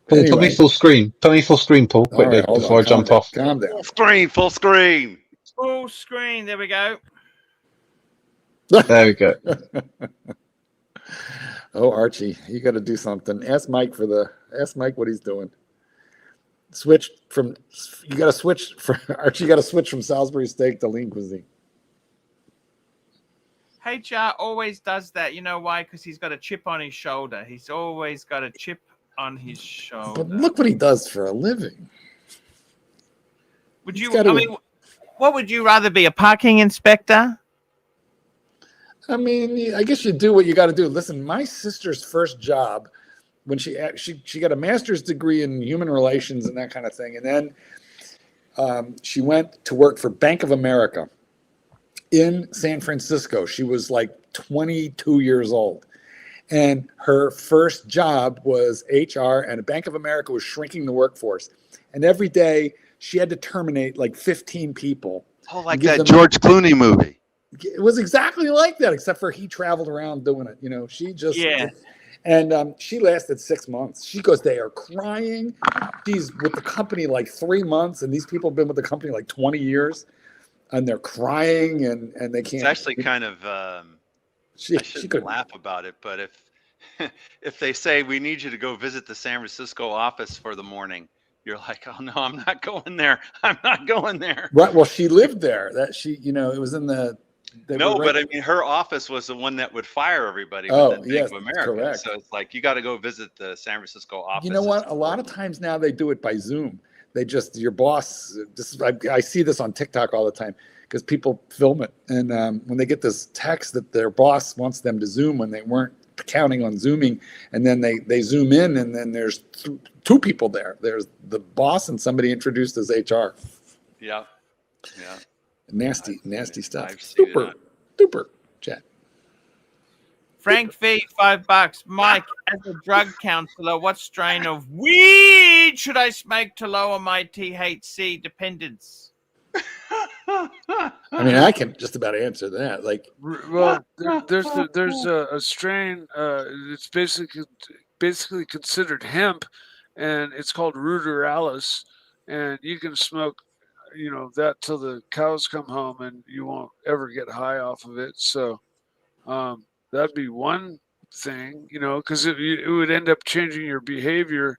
Paul, anyway. Put me full screen. Put me full screen, Paul, quickly, right, before I jump off. Calm down. Full screen. Full screen. There we go. There we go. Oh, Archie, you got to do something. Ask Mike what he's doing. You got to switch from Salisbury steak to lean cuisine. HR always does that. You know why? Because he's got a chip on his shoulder. He's always got a chip on his shoulder. But look what he does for a living. What would you rather be, a parking inspector? I mean, I guess you do what you got to do. Listen, my sister's first job, when she got a master's degree in human relations and that kind of thing, and then she went to work for Bank of America in San Francisco. She was like 22 years old, and her first job was HR, and Bank of America was shrinking the workforce, and every day she had to terminate like 15 people. Oh, like that George Clooney movie. It was exactly like that, except for he traveled around doing it. You know, she just and she lasted 6 months. She goes, they are crying. She's with the company like 3 months, and these people have been with the company like 20 years, and they're crying and they can't. It's actually kind of I shouldn't laugh about it, but if they say we need you to go visit the San Francisco office for the morning, you're like, oh no, I'm not going there. I'm not going there. Right. Well, she lived there. It was in the. But I mean, her office was the one that would fire everybody. Yes, Bank of America. Correct. So it's like you got to go visit the San Francisco office. You know what? A lot of times now they do it by Zoom. They just your boss. I see this on TikTok all the time because people film it, and when they get this text that their boss wants them to Zoom when they weren't counting on Zooming, and then they zoom in, and then there's 2 people there. There's the boss and somebody introduced as HR. Yeah. Nasty stuff. Super chat. Frank V, $5. Mike, as a drug counselor, what strain of weed should I smoke to lower my THC dependence? I mean, I can just about answer that. Like, well, there's a strain. It's basically considered hemp, and it's called ruderalis, and you can smoke, that till the cows come home, and you won't ever get high off of it. So, that'd be one thing, because it would end up changing your behavior,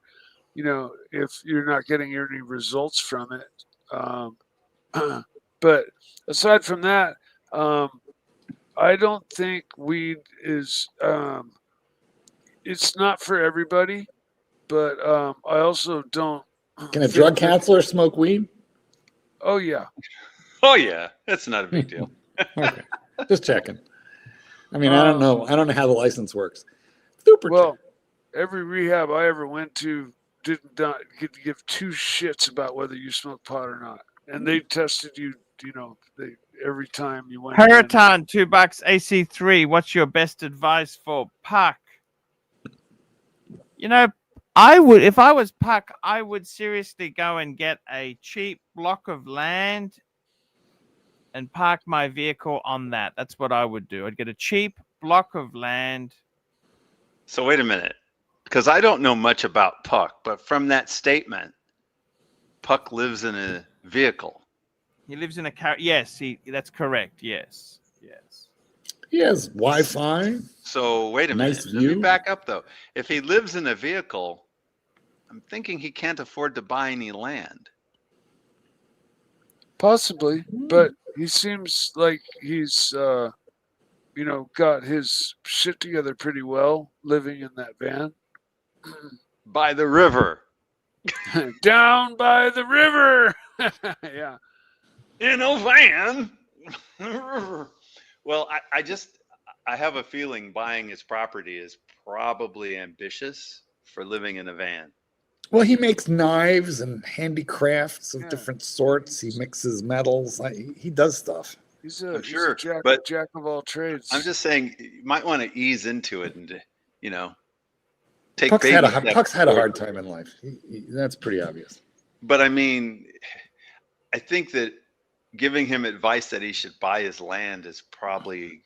if you're not getting any results from it. But aside from that, I don't think weed is. It's not for everybody, but I also don't. Can a drug counselor smoke weed? Oh yeah. Oh yeah, that's not a big deal. Okay, just checking. I mean, I don't know. I don't know how the license works. Super. Well, every rehab I ever went to did not give two shits about whether you smoke pot or not, and they tested you. Every time you went. Hurricane, $2. AC3, what's your best advice for Puck? I would, if I was Puck, I would seriously go and get a cheap block of land and park my vehicle on that. That's what I would do. I'd get a cheap block of land. So wait a minute, because I don't know much about Puck, but from that statement, Puck lives in a vehicle. He lives in a car. Yes, that's correct. Yes. He has Wi-Fi. So wait a minute. Let me back up though. If he lives in a vehicle, I'm thinking he can't afford to buy any land. Possibly, but he seems like he's, got his shit together pretty well, living in that van. By the river. Down by the river. Yeah. In a van. Well, I have a feeling buying his property is probably ambitious for living in a van. Well, he makes knives and handicrafts of different sorts. He mixes metals. He does stuff. He's a jack of all trades. I'm just saying, you might want to ease into it and, take Puck's baby steps. Puck's had a hard time in life. That's pretty obvious. But I mean, I think that giving him advice that he should buy his land is probably,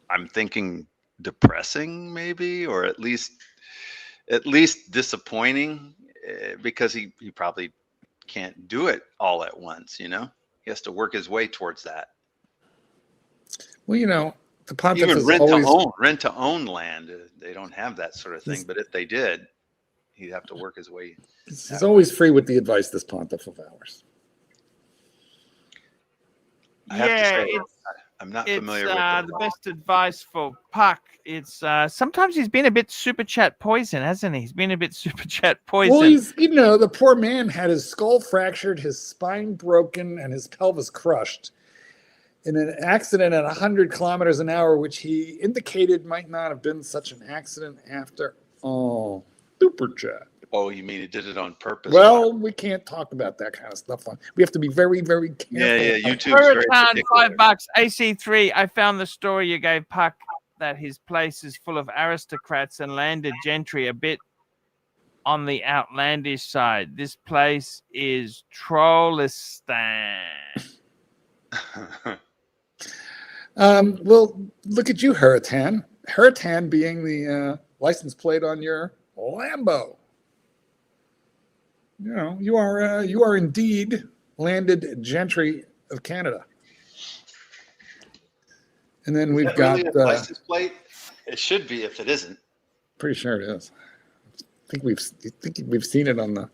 I'm thinking, depressing maybe, or at least disappointing, because he probably can't do it all at once. He has to work his way towards that. Well, the pontiff even is rent to own land, they don't have that sort of thing, but if they did, he'd have to work his way. He's always free with the advice, this pontiff of ours. I have to say, I'm not familiar with the best advice for Puck. It's sometimes he's been a bit super chat poison, hasn't he? He's been a bit super chat poison. Well, he's the poor man had his skull fractured, his spine broken, and his pelvis crushed in an accident at 100 kilometers an hour, which he indicated might not have been such an accident after all. Super chat. Oh, you mean he did it on purpose? Well, we can't talk about that kind of stuff. We have to be very, very careful. Yeah. YouTube's very particular. $5. AC3, I found the story you gave Puck that his place is full of aristocrats and landed gentry a bit on the outlandish side. This place is Trollistan. Well, look at you, Hurricane. Hurricane being the license plate on your Lambo. You are indeed landed gentry of Canada. And then we've got really a license plate. It should be if it isn't. Pretty sure it is. I think we've seen it on the.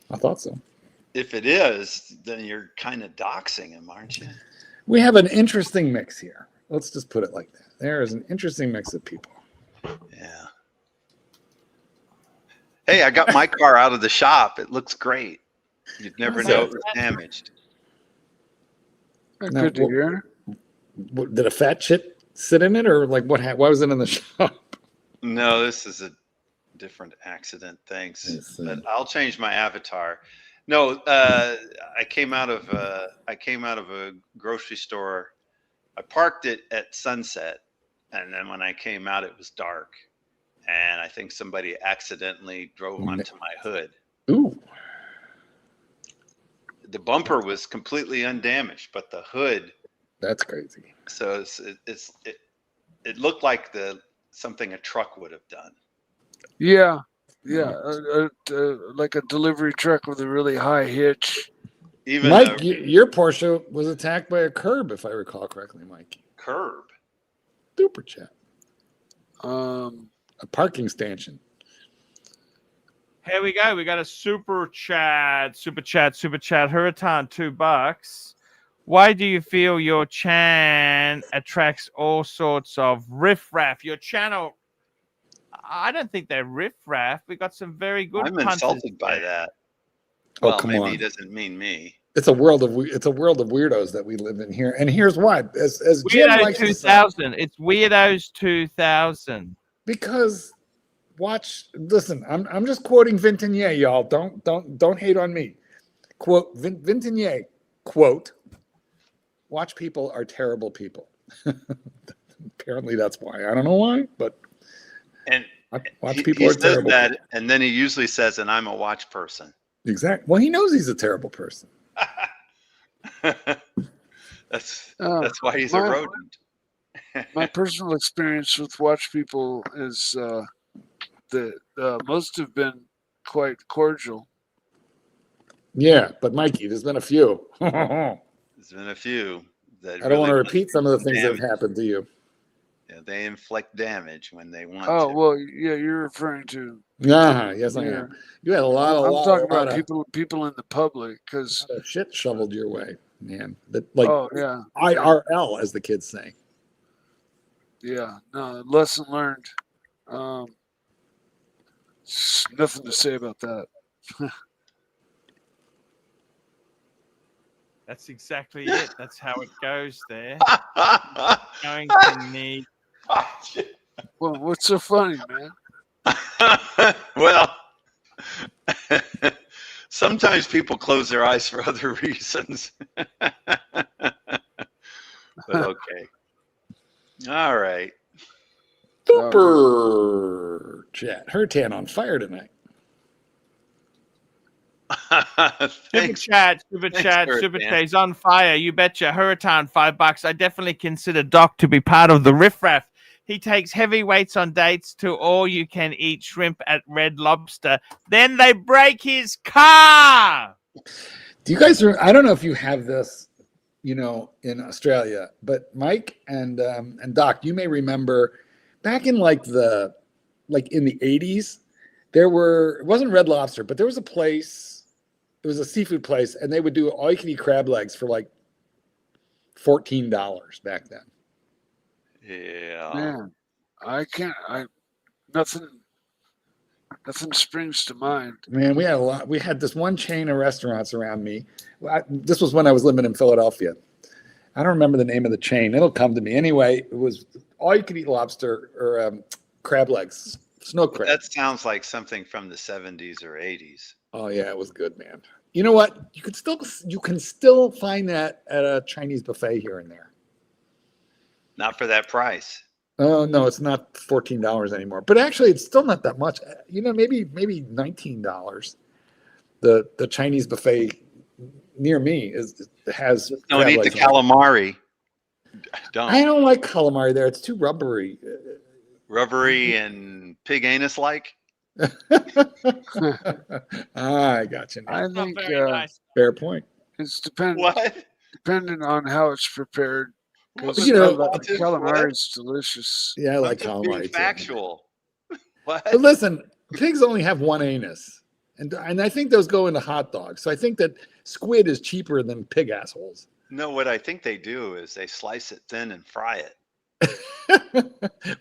I thought so. If it is, then you're kind of doxing him, aren't you? We have an interesting mix here. Let's just put it like that. There is an interesting mix of people. Yeah. Hey, I got my car out of the shop. It looks great. You'd never know it was damaged. Now, good to hear. Did a fat shit sit in it, or like what? Why was it in the shop? No, this is a different accident. Thanks, but I'll change my avatar. No, I came out of a grocery store. I parked it at sunset, And then when I came out, it was dark. And I think somebody accidentally drove onto my hood. Ooh. The bumper was completely undamaged, but the hood. That's crazy. So it looked like something a truck would have done. Yeah. Like a delivery truck with a really high hitch. Even Mike, your Porsche was attacked by a curb, if I recall correctly, Mike. Curb. Super chat. A parking stanchion. Here we go. We got a super chat. Huracan, $2. Why do you feel your channel attracts all sorts of riffraff? Your channel, I don't think they're riffraff. We got some very good. I'm insulted by that. Oh, well, come maybe on. he doesn't mean me. It's a world of weirdos that we live in here, and here's why. As Jim Weirdo likes 2000. To say, It's Weirdos 2000. Because listen. I'm just quoting Vintenier, y'all. Don't hate on me. Quote Vintenier. Quote. Watch people are terrible people. Apparently that's why. I don't know why, but watch people are terrible. He says that, and then he usually says, "And I'm a watch person." Exactly. Well, he knows he's a terrible person. That's why he's a rodent. My personal experience with watch people is that most have been quite cordial. Yeah, but Mikey, there's been a few. There's been a few that I don't want to repeat some of the things that have happened to you. Yeah, they inflict damage when they want Oh, to. well, yeah, you're referring to. Yes, I am. You had a lot I'm talking about of people in the public, because shit shoveled your way, man. Oh yeah, IRL, as the kids say. Yeah, no, lesson learned. Nothing to say about that. That's exactly it. That's how it goes there. Going to need. Well, what's so funny, man? Well, sometimes people close their eyes for other reasons. But okay. All right. Super chat. Hurtan on fire tonight. Super chat. He's on fire. You betcha. Huratan, $5. I definitely consider Doc to be part of the riffraff. He takes heavy weights on dates to all you can eat shrimp at Red Lobster. Then they break his car. Do you guys? I don't know if you have this, in Australia, but Mike and Doc, you may remember back in in the 80s, it wasn't Red Lobster, but there was a place. It was a seafood place, and they would do all you can eat crab legs for like $14 back then. Yeah. Man, nothing springs to mind. Man, we had a lot. We had this one chain of restaurants around me. This was when I was living in Philadelphia. I don't remember the name of the chain. It'll come to me. Anyway, it was all you could eat lobster or crab legs, snow crab. That sounds like something from the 70s or 80s. Oh yeah, it was good, man. You know what? You can still find that at a Chinese buffet here and there. Not for that price. Oh no, it's not $14 anymore. But actually, it's still not that much. Maybe $19. The Chinese buffet near me has. Don't eat the calamari. I don't like calamari there. It's too rubbery. Rubbery and pig anus like. I got you. I think nice. Fair point. It's dependent on how it's prepared. Because calamari is delicious. Yeah, I like calamari. Factual. What? But listen, pigs only have one anus, and I think those go into hot dogs. So I think that squid is cheaper than pig assholes. No, what I think they do is they slice it thin and fry it.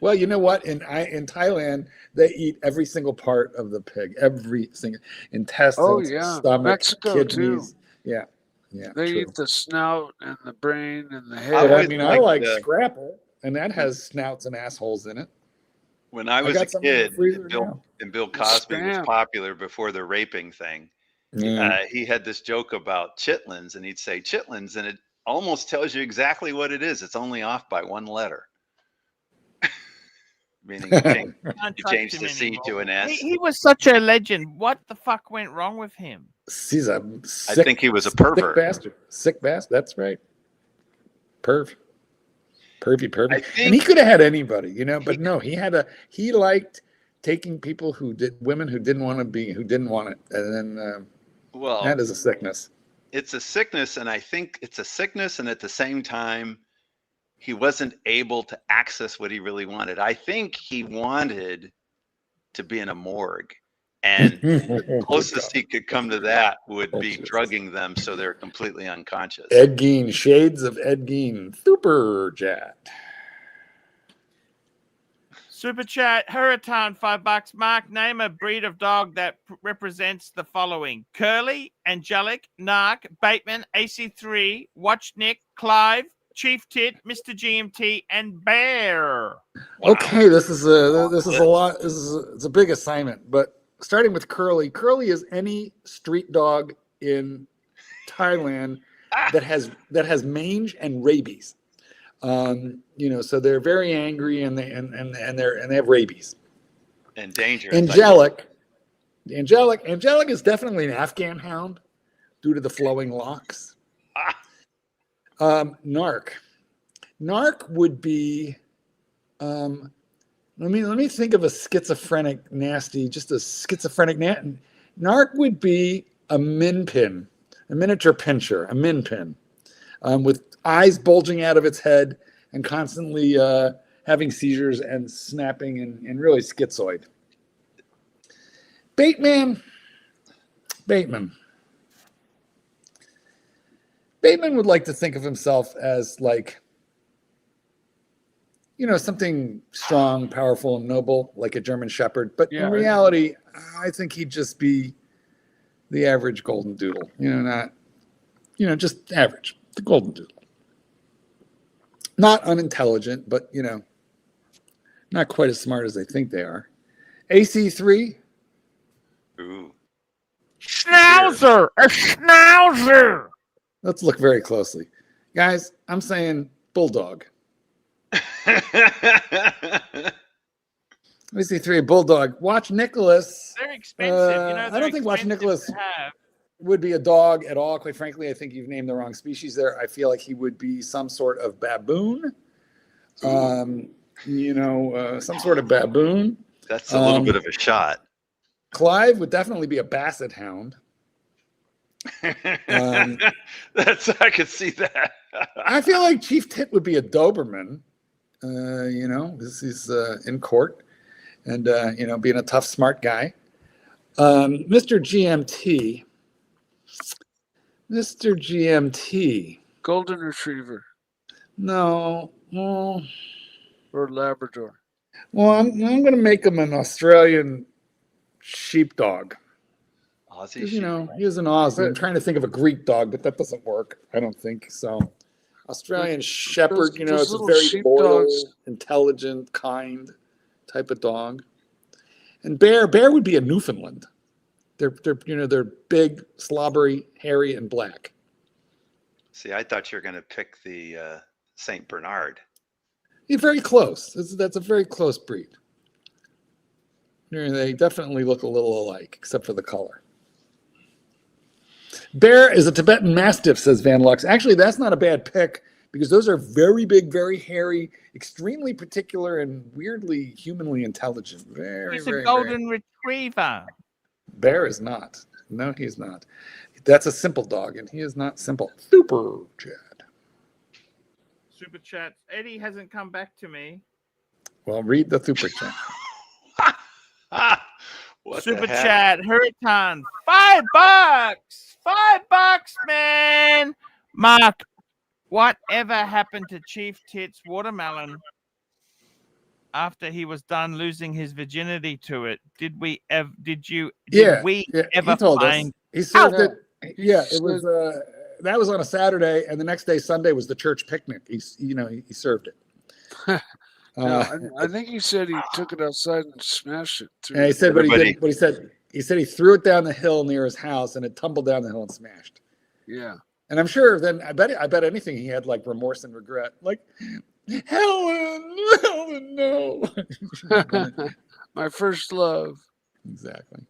Well, you know what? In Thailand, they eat every single part of the pig, every single intestines, stomach, Mexico kidneys. Too. Yeah. They true. eat the snout and the brain and the head. I like scrapple, and that has snouts and assholes in it. When I was a kid, and Bill Cosby was popular before the raping thing, he had this joke about chitlins, and he'd say chitlins, and it almost tells you exactly what it is. It's only off by one letter. meaning Can't you trust changed him the C anymore. to an S. He was such a legend. What the fuck went wrong with him? He's a I sick, think he was a sick pervert. bastard. Sick bastard. That's right. Pervy. I And he think could have had anybody, you know, but no, he liked taking people women who didn't want it. And then well, that is a sickness. it's a sickness, and I think it's a sickness, and at the same time, he wasn't able to access what he really wanted. I think he wanted to be in a morgue, and the closest he could come to that would be drugging them so they're completely unconscious. Ed Gein, shades of Ed Gein, super chat. Super chat, Hurritan, $5. Mark, name a breed of dog that represents the following: Curly, Angelic, Narc, Bateman, AC3, Watch Nick, Clive, Chief Tit, Mr. GMT, and Bear. Wow. Okay, this is a lot. It's a big assignment, but starting with Curly. Curly is any street dog in Thailand that has mange and rabies. You know, so they're very angry and they have rabies. And dangerous. Angelic is definitely an Afghan hound due to the flowing locks. Narc would be let me think of a schizophrenic nasty, just a schizophrenic Narc would be a min pin, a miniature pincher, a min pin, with eyes bulging out of its head and constantly having seizures and snapping and really schizoid. Bateman would like to think of himself as like, you know, something strong, powerful, and noble, like a German Shepherd. But in reality, I think he'd just be the average golden doodle. Just average, the golden doodle. Not unintelligent, but, you know, not quite as smart as they think they are. AC3. Ooh. Schnauzer! A schnauzer! Let's look very closely. Guys, I'm saying bulldog. AC3, bulldog. Watch Nicholas. Very expensive. I don't think Watch Nicholas would be a dog at all. Quite frankly, I think you've named the wrong species there. I feel like he would be some sort of baboon. Some sort of baboon. That's a little bit of a shot. Clive would definitely be a basset hound. I could see that. I feel like Chief Tit would be a Doberman. This is in court and being a tough, smart guy. Mr. GMT. Golden Retriever. No. Well, or Labrador. Well, I'm going to make him an Australian sheepdog. Aussie, he is an Aussie. I'm trying to think of a Greek dog, but that doesn't work. I don't think so. Australian Shepherd, it's a very loyal, intelligent, kind type of dog. And Bear would be a Newfoundland. They're big, slobbery, hairy, and black. See, I thought you were going to pick the Saint Bernard. You're very close. That's a very close breed. They definitely look a little alike, except for the color. Bear is a Tibetan Mastiff, says Van Lux. Actually, that's not a bad pick because those are very big, very hairy, extremely particular, and weirdly humanly intelligent. He's a golden retriever. Bear is not. No, he's not. That's a simple dog, and he is not simple. Super chat. Eddie hasn't come back to me. Well, read the super chat. Super chat, Hurritan, $5. $5, man. Mark, whatever happened to Chief Tit's watermelon after he was done losing his virginity to it? Did we ever find? He served it. Yeah, it was. That was on a Saturday, and the next day, Sunday, was the church picnic. He served it. I think he said he took it outside and smashed it. And he said what he did. What he said he threw it down the hill near his house, and it tumbled down the hill and smashed. Yeah. And I'm sure then I bet anything he had like remorse and regret. Like, Helen, no. My first love. Exactly.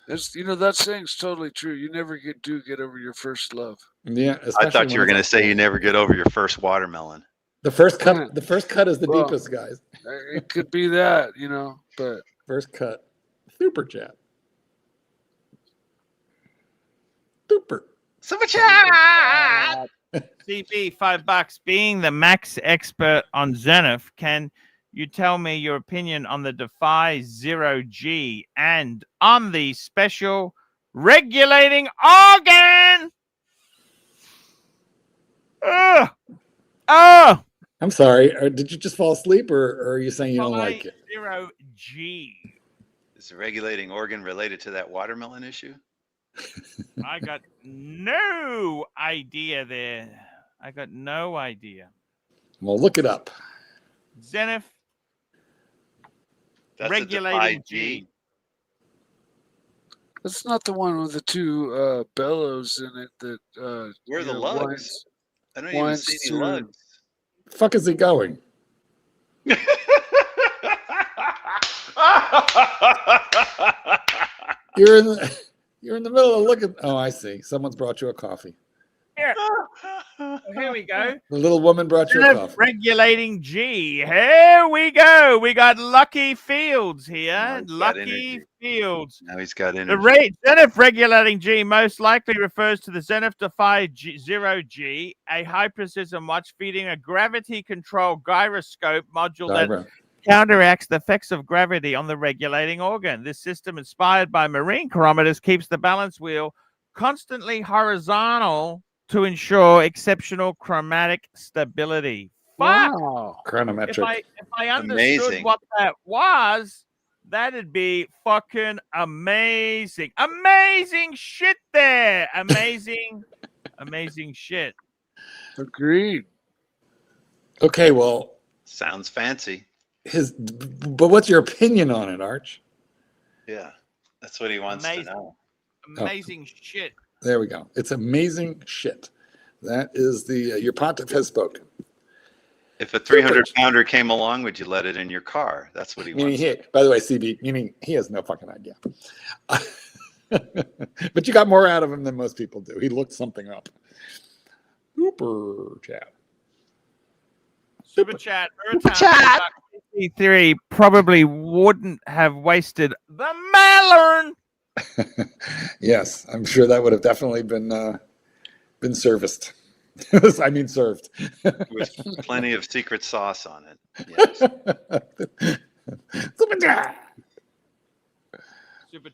It's, that saying's totally true. You never get over your first love. Yeah, I thought you were going to say you never get over your first watermelon. The first cut. The first cut is the deepest, guys. It could be that, but first cut. Super chat. Super chat. CB, $5. Being the max expert on Zenith, can you tell me your opinion on the Defy 0G and on the special regulating organ? I'm sorry. Did you just fall asleep, or are you saying you don't like it? 0G. Is the regulating organ related to that watermelon issue? I got no idea there. I got no idea. Well, look it up. Zenith. That's regulating G. That's not the one with the two bellows in it that. Where are the lugs? I don't even see any lugs. The fuck is he going? You're in the middle of looking. Oh, I see. Someone's brought you a coffee. Here we go. The little woman brought you a coffee. Regulating G. Here we go. We got Lucky Fields here. Lucky Fields. Now he's got energy. The Zenith regulating G most likely refers to the Zenith Defy 0G, a high precision watch feeding a gravity control gyroscope module that counteracts the effects of gravity on the regulating organ. This system, inspired by marine chronometers, keeps the balance wheel constantly horizontal to ensure exceptional chromatic stability. Wow. Chronometric. If I understood what that was, that'd be fucking amazing. Amazing shit there. Amazing, amazing shit. Agreed. Okay, well. Sounds fancy. But what's your opinion on it, Arch? Yeah, that's what he wants to know. Amazing shit. There we go. It's amazing shit. That is your pontiff has spoken. If a 300-pounder came along, would you let it in your car? That's what he wants. By the way, CB, meaning he has no fucking idea. But you got more out of him than most people do. He looked something up. Super chat. Super chat. AC3 probably wouldn't have wasted the melon. Yes, I'm sure that would have definitely been serviced. I mean, served. With plenty of secret sauce on it. Yes. Super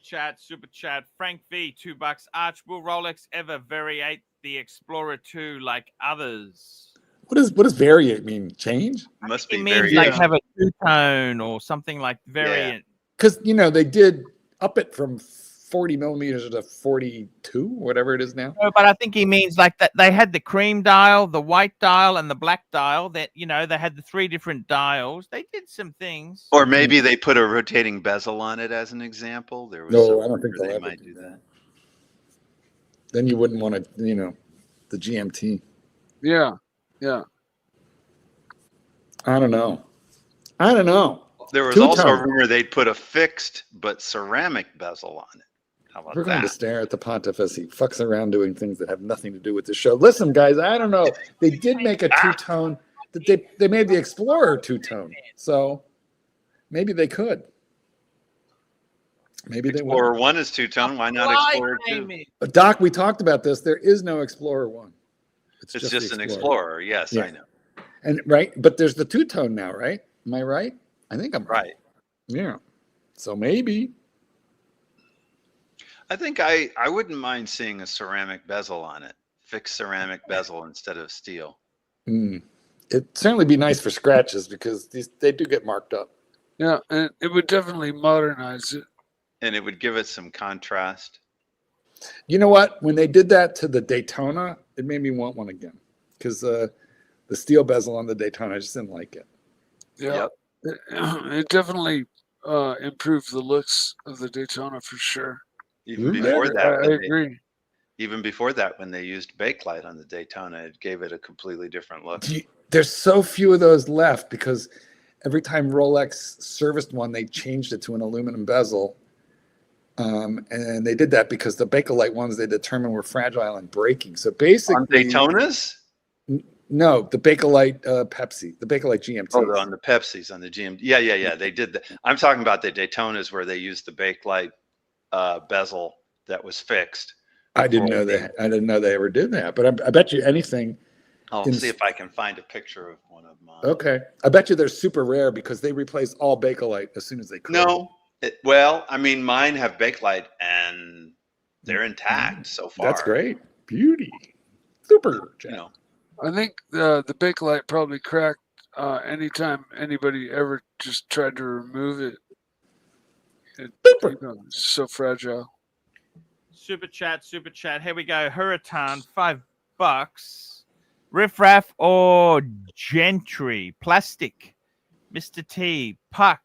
chat. Frank V, $2. Arch, will Rolex ever variate the Explorer 2 like others? What does variate mean? Change? Must be means like have a two-tone or something like variant. Because they did up it from 40 millimeters to 42, whatever it is now. No, but I think he means like that they had the cream dial, the white dial, and the black dial. That they had the 3 different dials. They did some things. Or maybe they put a rotating bezel on it as an example. There was I don't think they might do that. Then you wouldn't want to, the GMT. Yeah. I don't know. There was also a rumor they'd put a fixed but ceramic bezel on it. How about We're going that? to stare at the pontiff as he fucks around doing things that have nothing to do with the show. Listen, guys, I don't know. They did make a two-tone. They made the Explorer two-tone. So maybe they could. Maybe they would. Explorer 1 is two-tone. Why not Explorer 2? Doc, we talked about this. There is no Explorer 1. It's just an Explorer. Yes, yeah. I know. And but there's the two-tone now, right? Am I right? I think I'm right. Yeah. So maybe. I think I wouldn't mind seeing a ceramic bezel on it. Fixed ceramic bezel instead of steel. It'd certainly be nice for scratches because they do get marked up. Yeah, and it would definitely modernize it. And it would give it some contrast. You know what? When they did that to the Daytona, it made me want one again. Because the steel bezel on the Daytona, I just didn't like it. Yeah. Yep. It definitely improved the looks of the Daytona for sure. Even before that, I agree. Even before that, when they used bakelite on the Daytona, it gave it a completely different look. Do There's so few of those left because every time Rolex serviced one, they changed it to an aluminum bezel. And they did that because the Bakelite ones they determined were fragile and breaking. So basically, On Daytonas? No, the Bakelite Pepsi, the Bakelite GMT. Oh, on the Pepsis, on the GM. Yeah. They did that. I'm talking about the Daytonas where they used the Bakelite bezel that was fixed. I didn't know that. I didn't know they ever did that. But I bet you anything. I'll see if I can find a picture of one of mine. Okay, I bet you they're super rare because they replaced all Bakelite as soon as they could. No, well, I mean, mine have Bakelite and they're intact so far. That's great, beauty, super. You know, I think the Bakelite probably cracked anytime anybody ever just tried to remove it. It's so fragile. Super chat. Here we go. Hurricane, $5. Riffraff or Gentry? Plastic. Mr. T. Puck.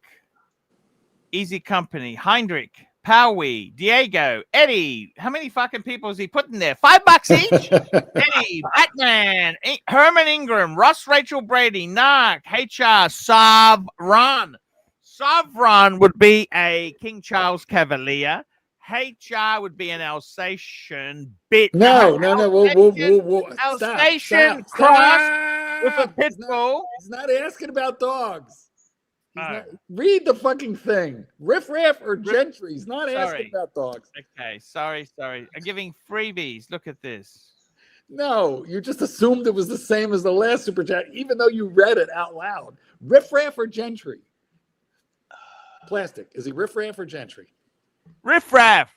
Easy Company. Heinrich. Powie. Diego. Eddie. How many fucking people is he putting there? $5 each? Eddie. Batman. Herman Ingram. Ross Rachel Brady. Narc. HR. Savron. Savron would be a King Charles Cavalier. HR would be an Alsatian bit. No. Whoa. Alsatian cross with a pit bull. He's not asking about dogs. Read the fucking thing. Riffraff or Gentry. He's not asking about dogs. Okay, sorry. I'm giving freebies. Look at this. No, you just assumed it was the same as the last super chat, even though you read it out loud. Riffraff or Gentry? Plastic. Is he Riffraff or Gentry? Riffraff.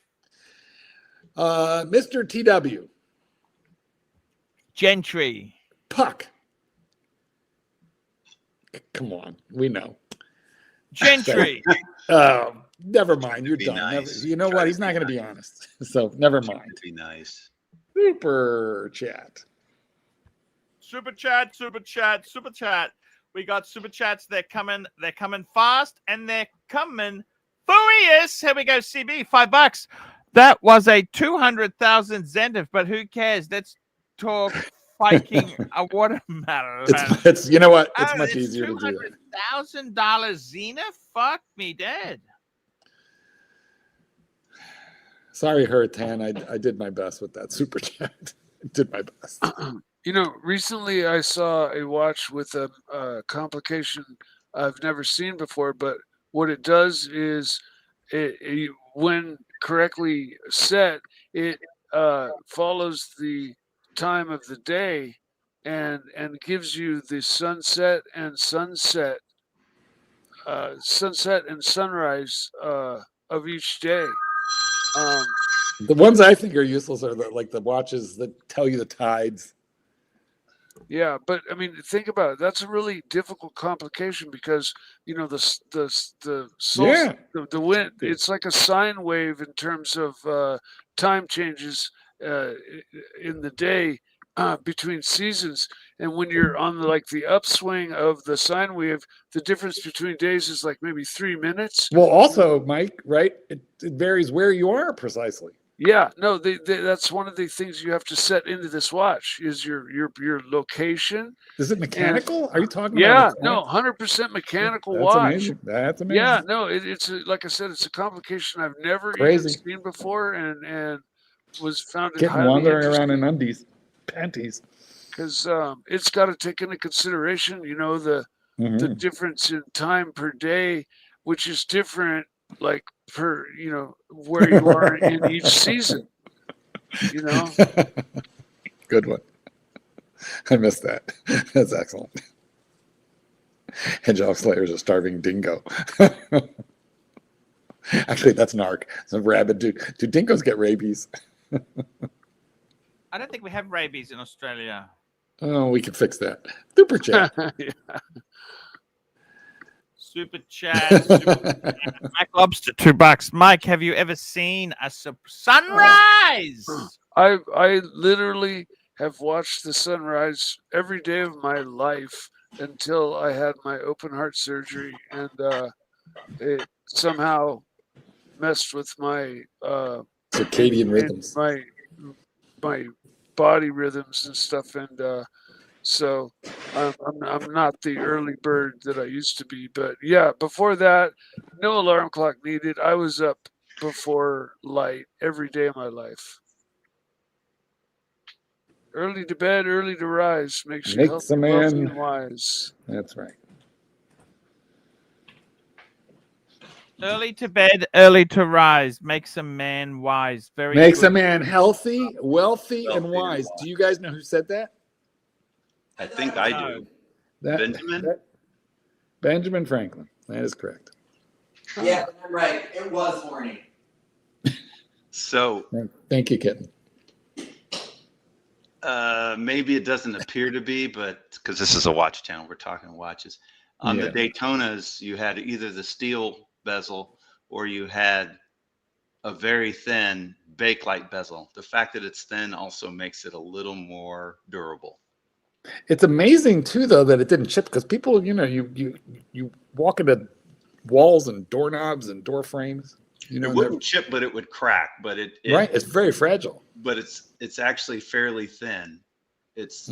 Mr. TW. Gentry. Puck. Come on, we know. Gentry. Never mind. You're done. Nice. You know what? He's not going to be honest. So never mind. Be nice. Super chat. Super chat. We got super chats. They're coming fast and they're coming furious. Here we go. CB, $5. That was a 200,000 Zenith, but who cares? Let's talk Viking a watermelon. It's you know what? It's much easier to do. $200,000 Zenith? Fuck me dead. Sorry, Hurtan. I did my best with that super chat. I did my best. You know, recently I saw a watch with a complication I've never seen before, but what it does is when correctly set, it follows the time of the day and gives you the sunset and sunset and sunrise of each day. The ones I think are useless are the watches that tell you the tides. Yeah, but I mean, think about it. That's a really difficult complication because the solstice, the wind. It's like a sine wave in terms of time changes in the day between seasons. And when you're on the upswing of the sine wave, the difference between days is like maybe 3 minutes. Well, also, Mike, right? It varies where you are precisely. Yeah, no, that's one of the things you have to set into this watch is your location. Is it mechanical? Are you talking about? Yeah, no, 100% mechanical That's watch. Amazing. That's amazing. Yeah, no, it's like I said, it's a complication I've never even seen before, and was found getting wandering around in undies, panties. Because it's got to take into consideration, the difference in time per day, which is different, like per where you are in each season. Good one. I missed that. That's excellent. Hedgehog Slayer's a starving dingo. Actually, that's Narc. It's a rabbit. Do dingoes get rabies? I don't think we have rabies in Australia. Oh, we can fix that. Super chat. Yeah. Super chat. Mike Lobster, $2. Mike, have you ever seen a sunrise? I literally have watched the sunrise every day of my life until I had my open heart surgery, and it somehow messed with my circadian rhythms, my body rhythms and stuff, and So I'm not the early bird that I used to be. But yeah, before that, no alarm clock needed. I was up before light every day of my life. Early to bed, early to rise makes you healthy, wealthy, and wise. That's right. Early to bed, early to rise makes a man wise. Very makes good. a man healthy, wealthy, and wise. Do you guys know who said that? I think I do. Benjamin? Benjamin Franklin. That is correct. Yeah, I'm right. It was morning. So thank you, Kitten. Maybe it doesn't appear to be, but because this is a watch channel, we're talking watches. On the Daytonas, you had either the steel bezel or you had a very thin Bakelite bezel. The fact that it's thin also makes it a little more durable. It's amazing too, though, that it didn't chip, because people, you walk into walls and doorknobs and door frames. It wouldn't chip, but it would crack. But right, it's very fragile. But it's actually fairly thin. It's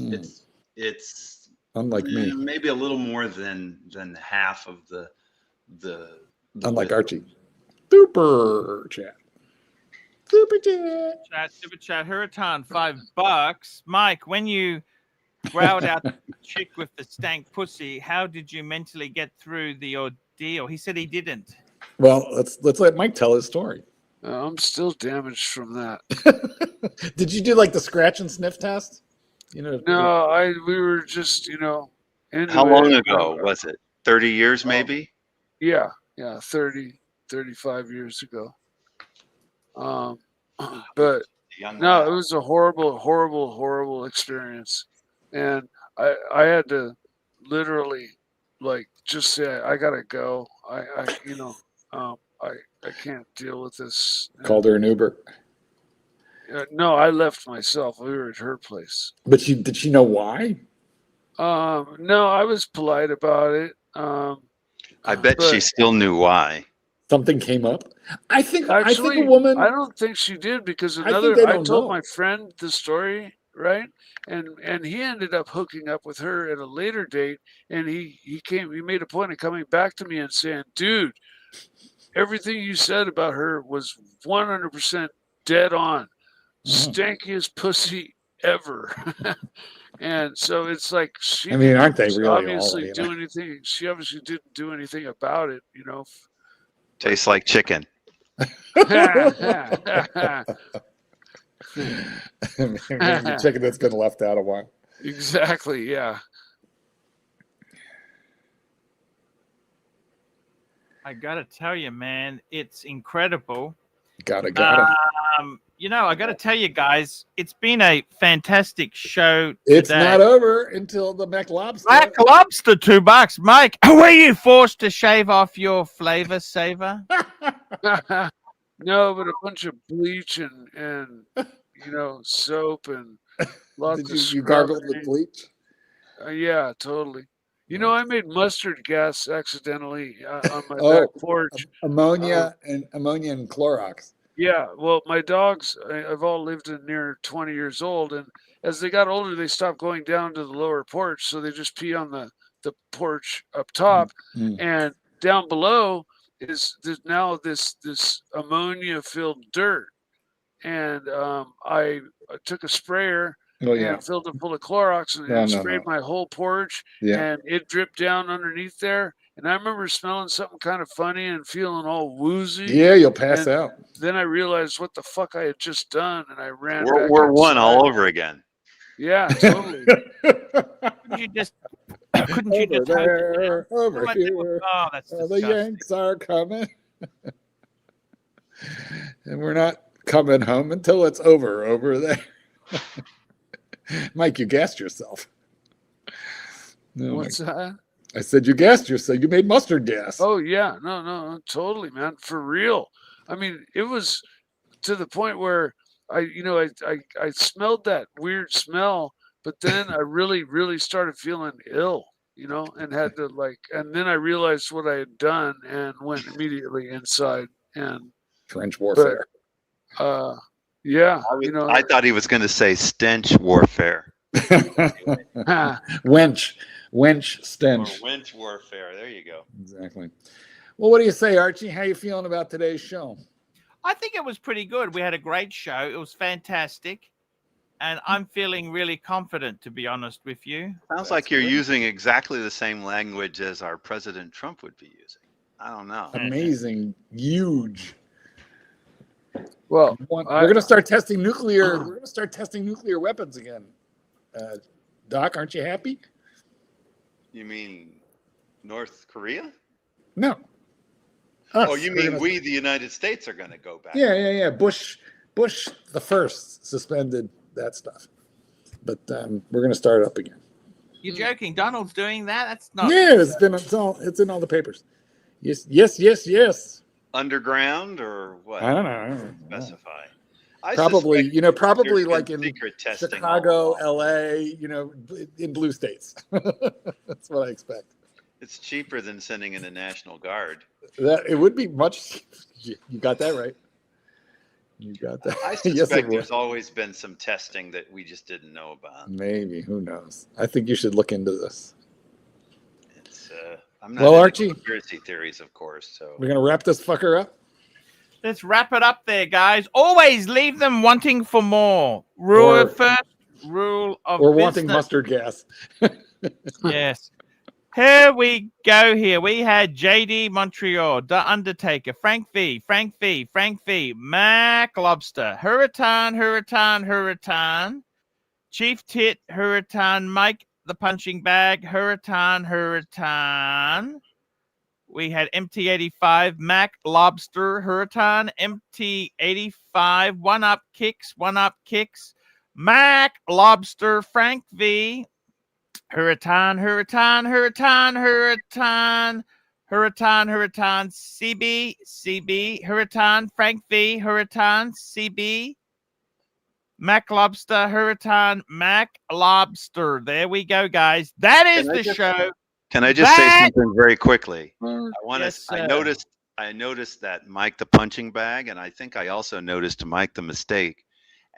unlike me, maybe a little more than half of the unlike Archie. Super chat. Super chat. Hurritan, $5. Mike, when you growled out the chick with the stank pussy, how did you mentally get through the ordeal? He said he didn't. Well, let's let Mike tell his story. I'm still damaged from that. Did you do like the scratch and sniff test? No, we were just, How long ago was it? 30 years maybe? Yeah, 30, 35 years ago. But no, it was a horrible experience. And I had to literally just say, I gotta go. I can't deal with this. Called her an Uber. No, I left myself. We were at her place. But did she know why? No, I was polite about it. I bet she still knew why. Something came up. I think a woman. I don't think she did, because I told my friend the story, right? And he ended up hooking up with her at a later date, and he made a point of coming back to me and saying, dude, everything you said about her was 100% dead on. Stankiest pussy ever. And so it's like she aren't they really obviously do anything? She obviously didn't do anything about it, Tastes like chicken. Maybe chicken that's been left out a while. Exactly, yeah. I gotta tell you, man, it's incredible. Got it. I gotta tell you guys, it's been a fantastic show today. It's not over until the Black Lobster. Black Lobster, $2. Mike, were you forced to shave off your flavor saver? No, but a bunch of bleach and soap and lots of you gargled with bleach? Yeah, totally. I made mustard gas accidentally on my back porch. Ammonia and Clorox. Yeah, well, my dogs have all lived in near 20 years old, and as they got older, they stopped going down to the lower porch, so they just pee on the porch up top, and down below is now this ammonia-filled dirt, and I took a sprayer and filled it full of Clorox and sprayed my whole porch, and it dripped down underneath there. And I remember smelling something kind of funny and feeling all woozy. Yeah, you'll pass out. Then I realized what the fuck I had just done, and I ran. World War I all over again. Yeah, totally. Couldn't you just over here? Oh, that's the Yanks are coming, and we're not coming home until it's over there. Mike, you gassed yourself. No, what's that? I said you gassed yourself. You made mustard gas. Oh yeah, no, totally, man, for real. I mean, it was to the point where I smelled that weird smell, but then I really started feeling ill, and had to and then I realized what I had done and went immediately inside and trench warfare. Yeah, I thought he was going to say stench warfare. Wench stench. Or winch warfare. There you go. Exactly. Well, what do you say, Archie? How you feeling about today's show? I think it was pretty good. We had a great show. It was fantastic. And I'm feeling really confident, to be honest with you. Sounds like you're using exactly the same language as our President Trump would be using. I don't know. Amazing. Huge. Well, we're going to start testing nuclear. We're going to start testing nuclear weapons again. Doc, aren't you happy? You mean North Korea? No. Us. Oh, you mean we, the United States, are going to go back? Yeah. Bush the first suspended that stuff, but we're going to start up again. You're joking? Donald's doing that? That's not. Yeah, it's in all the papers. Yes. Underground or what? I don't know. Specify. Probably like in Chicago, LA, in blue states. That's what I expect. It's cheaper than sending in the National Guard. It would be much. You got that right. You got that. I suspect there's always been some testing that we just didn't know about. Maybe. Who knows? I think you should look into this. It's I'm not into Archie, conspiracy theories, of course. So we're gonna wrap this fucker up. Let's wrap it up there, guys. Always leave them wanting for more. Rule of business. Wanting mustard gas. Yes. Here we go here. We had JD Montreal, The Undertaker, Frank V, Mac Lobster, Hurritan, Chief Tit, Hurritan, Mike the Punching Bag, Hurritan. We had MT85, Mac Lobster, Hurritan, MT85, One Up Kicks, Mac Lobster, Frank V, Hurritan, CB, Hurritan, Frank V, Hurritan, CB, Mac Lobster, Hurritan, Mac Lobster. There we go, guys. That is the show. Can I just say something very quickly? I noticed that Mike the Punching Bag, and I think I also noticed Mike the Mistake.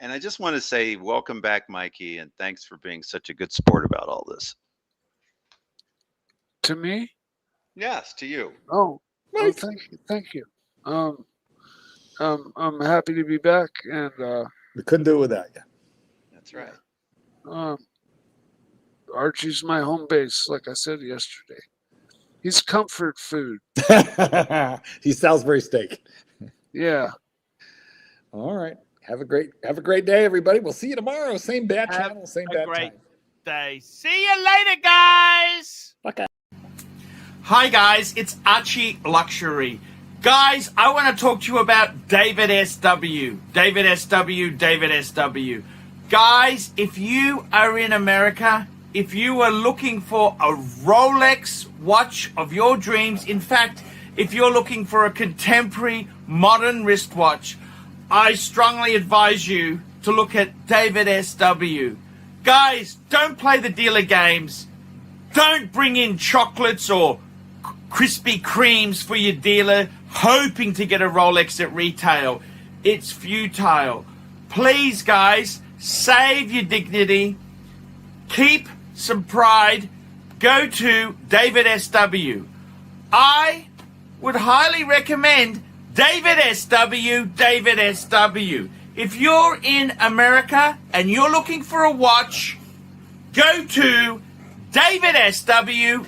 And I just want to say welcome back, Mikey, and thanks for being such a good sport about all this. To me? Yes, to you. Oh, thank you. I'm happy to be back, and we couldn't do it without you. That's right. Archie's my home base, like I said yesterday. He's comfort food. He's Salisbury steak. Yeah. All right. Have a great day, everybody. We'll see you tomorrow. Same bat channel, same bat time. Great day. See you later, guys. Okay. Hi, guys. It's ArchieLuxury. Guys, I want to talk to you about David SW. Guys, if you are in America, if you are looking for a Rolex watch of your dreams, in fact, if you're looking for a contemporary modern wristwatch, I strongly advise you to look at David SW. Guys, don't play the dealer games. Don't bring in chocolates or Krispy Kremes for your dealer hoping to get a Rolex at retail. It's futile. Please, guys, save your dignity. Keep some pride. Go to David SW. I would highly recommend David SW. If you're in America and you're looking for a watch, go to David SW.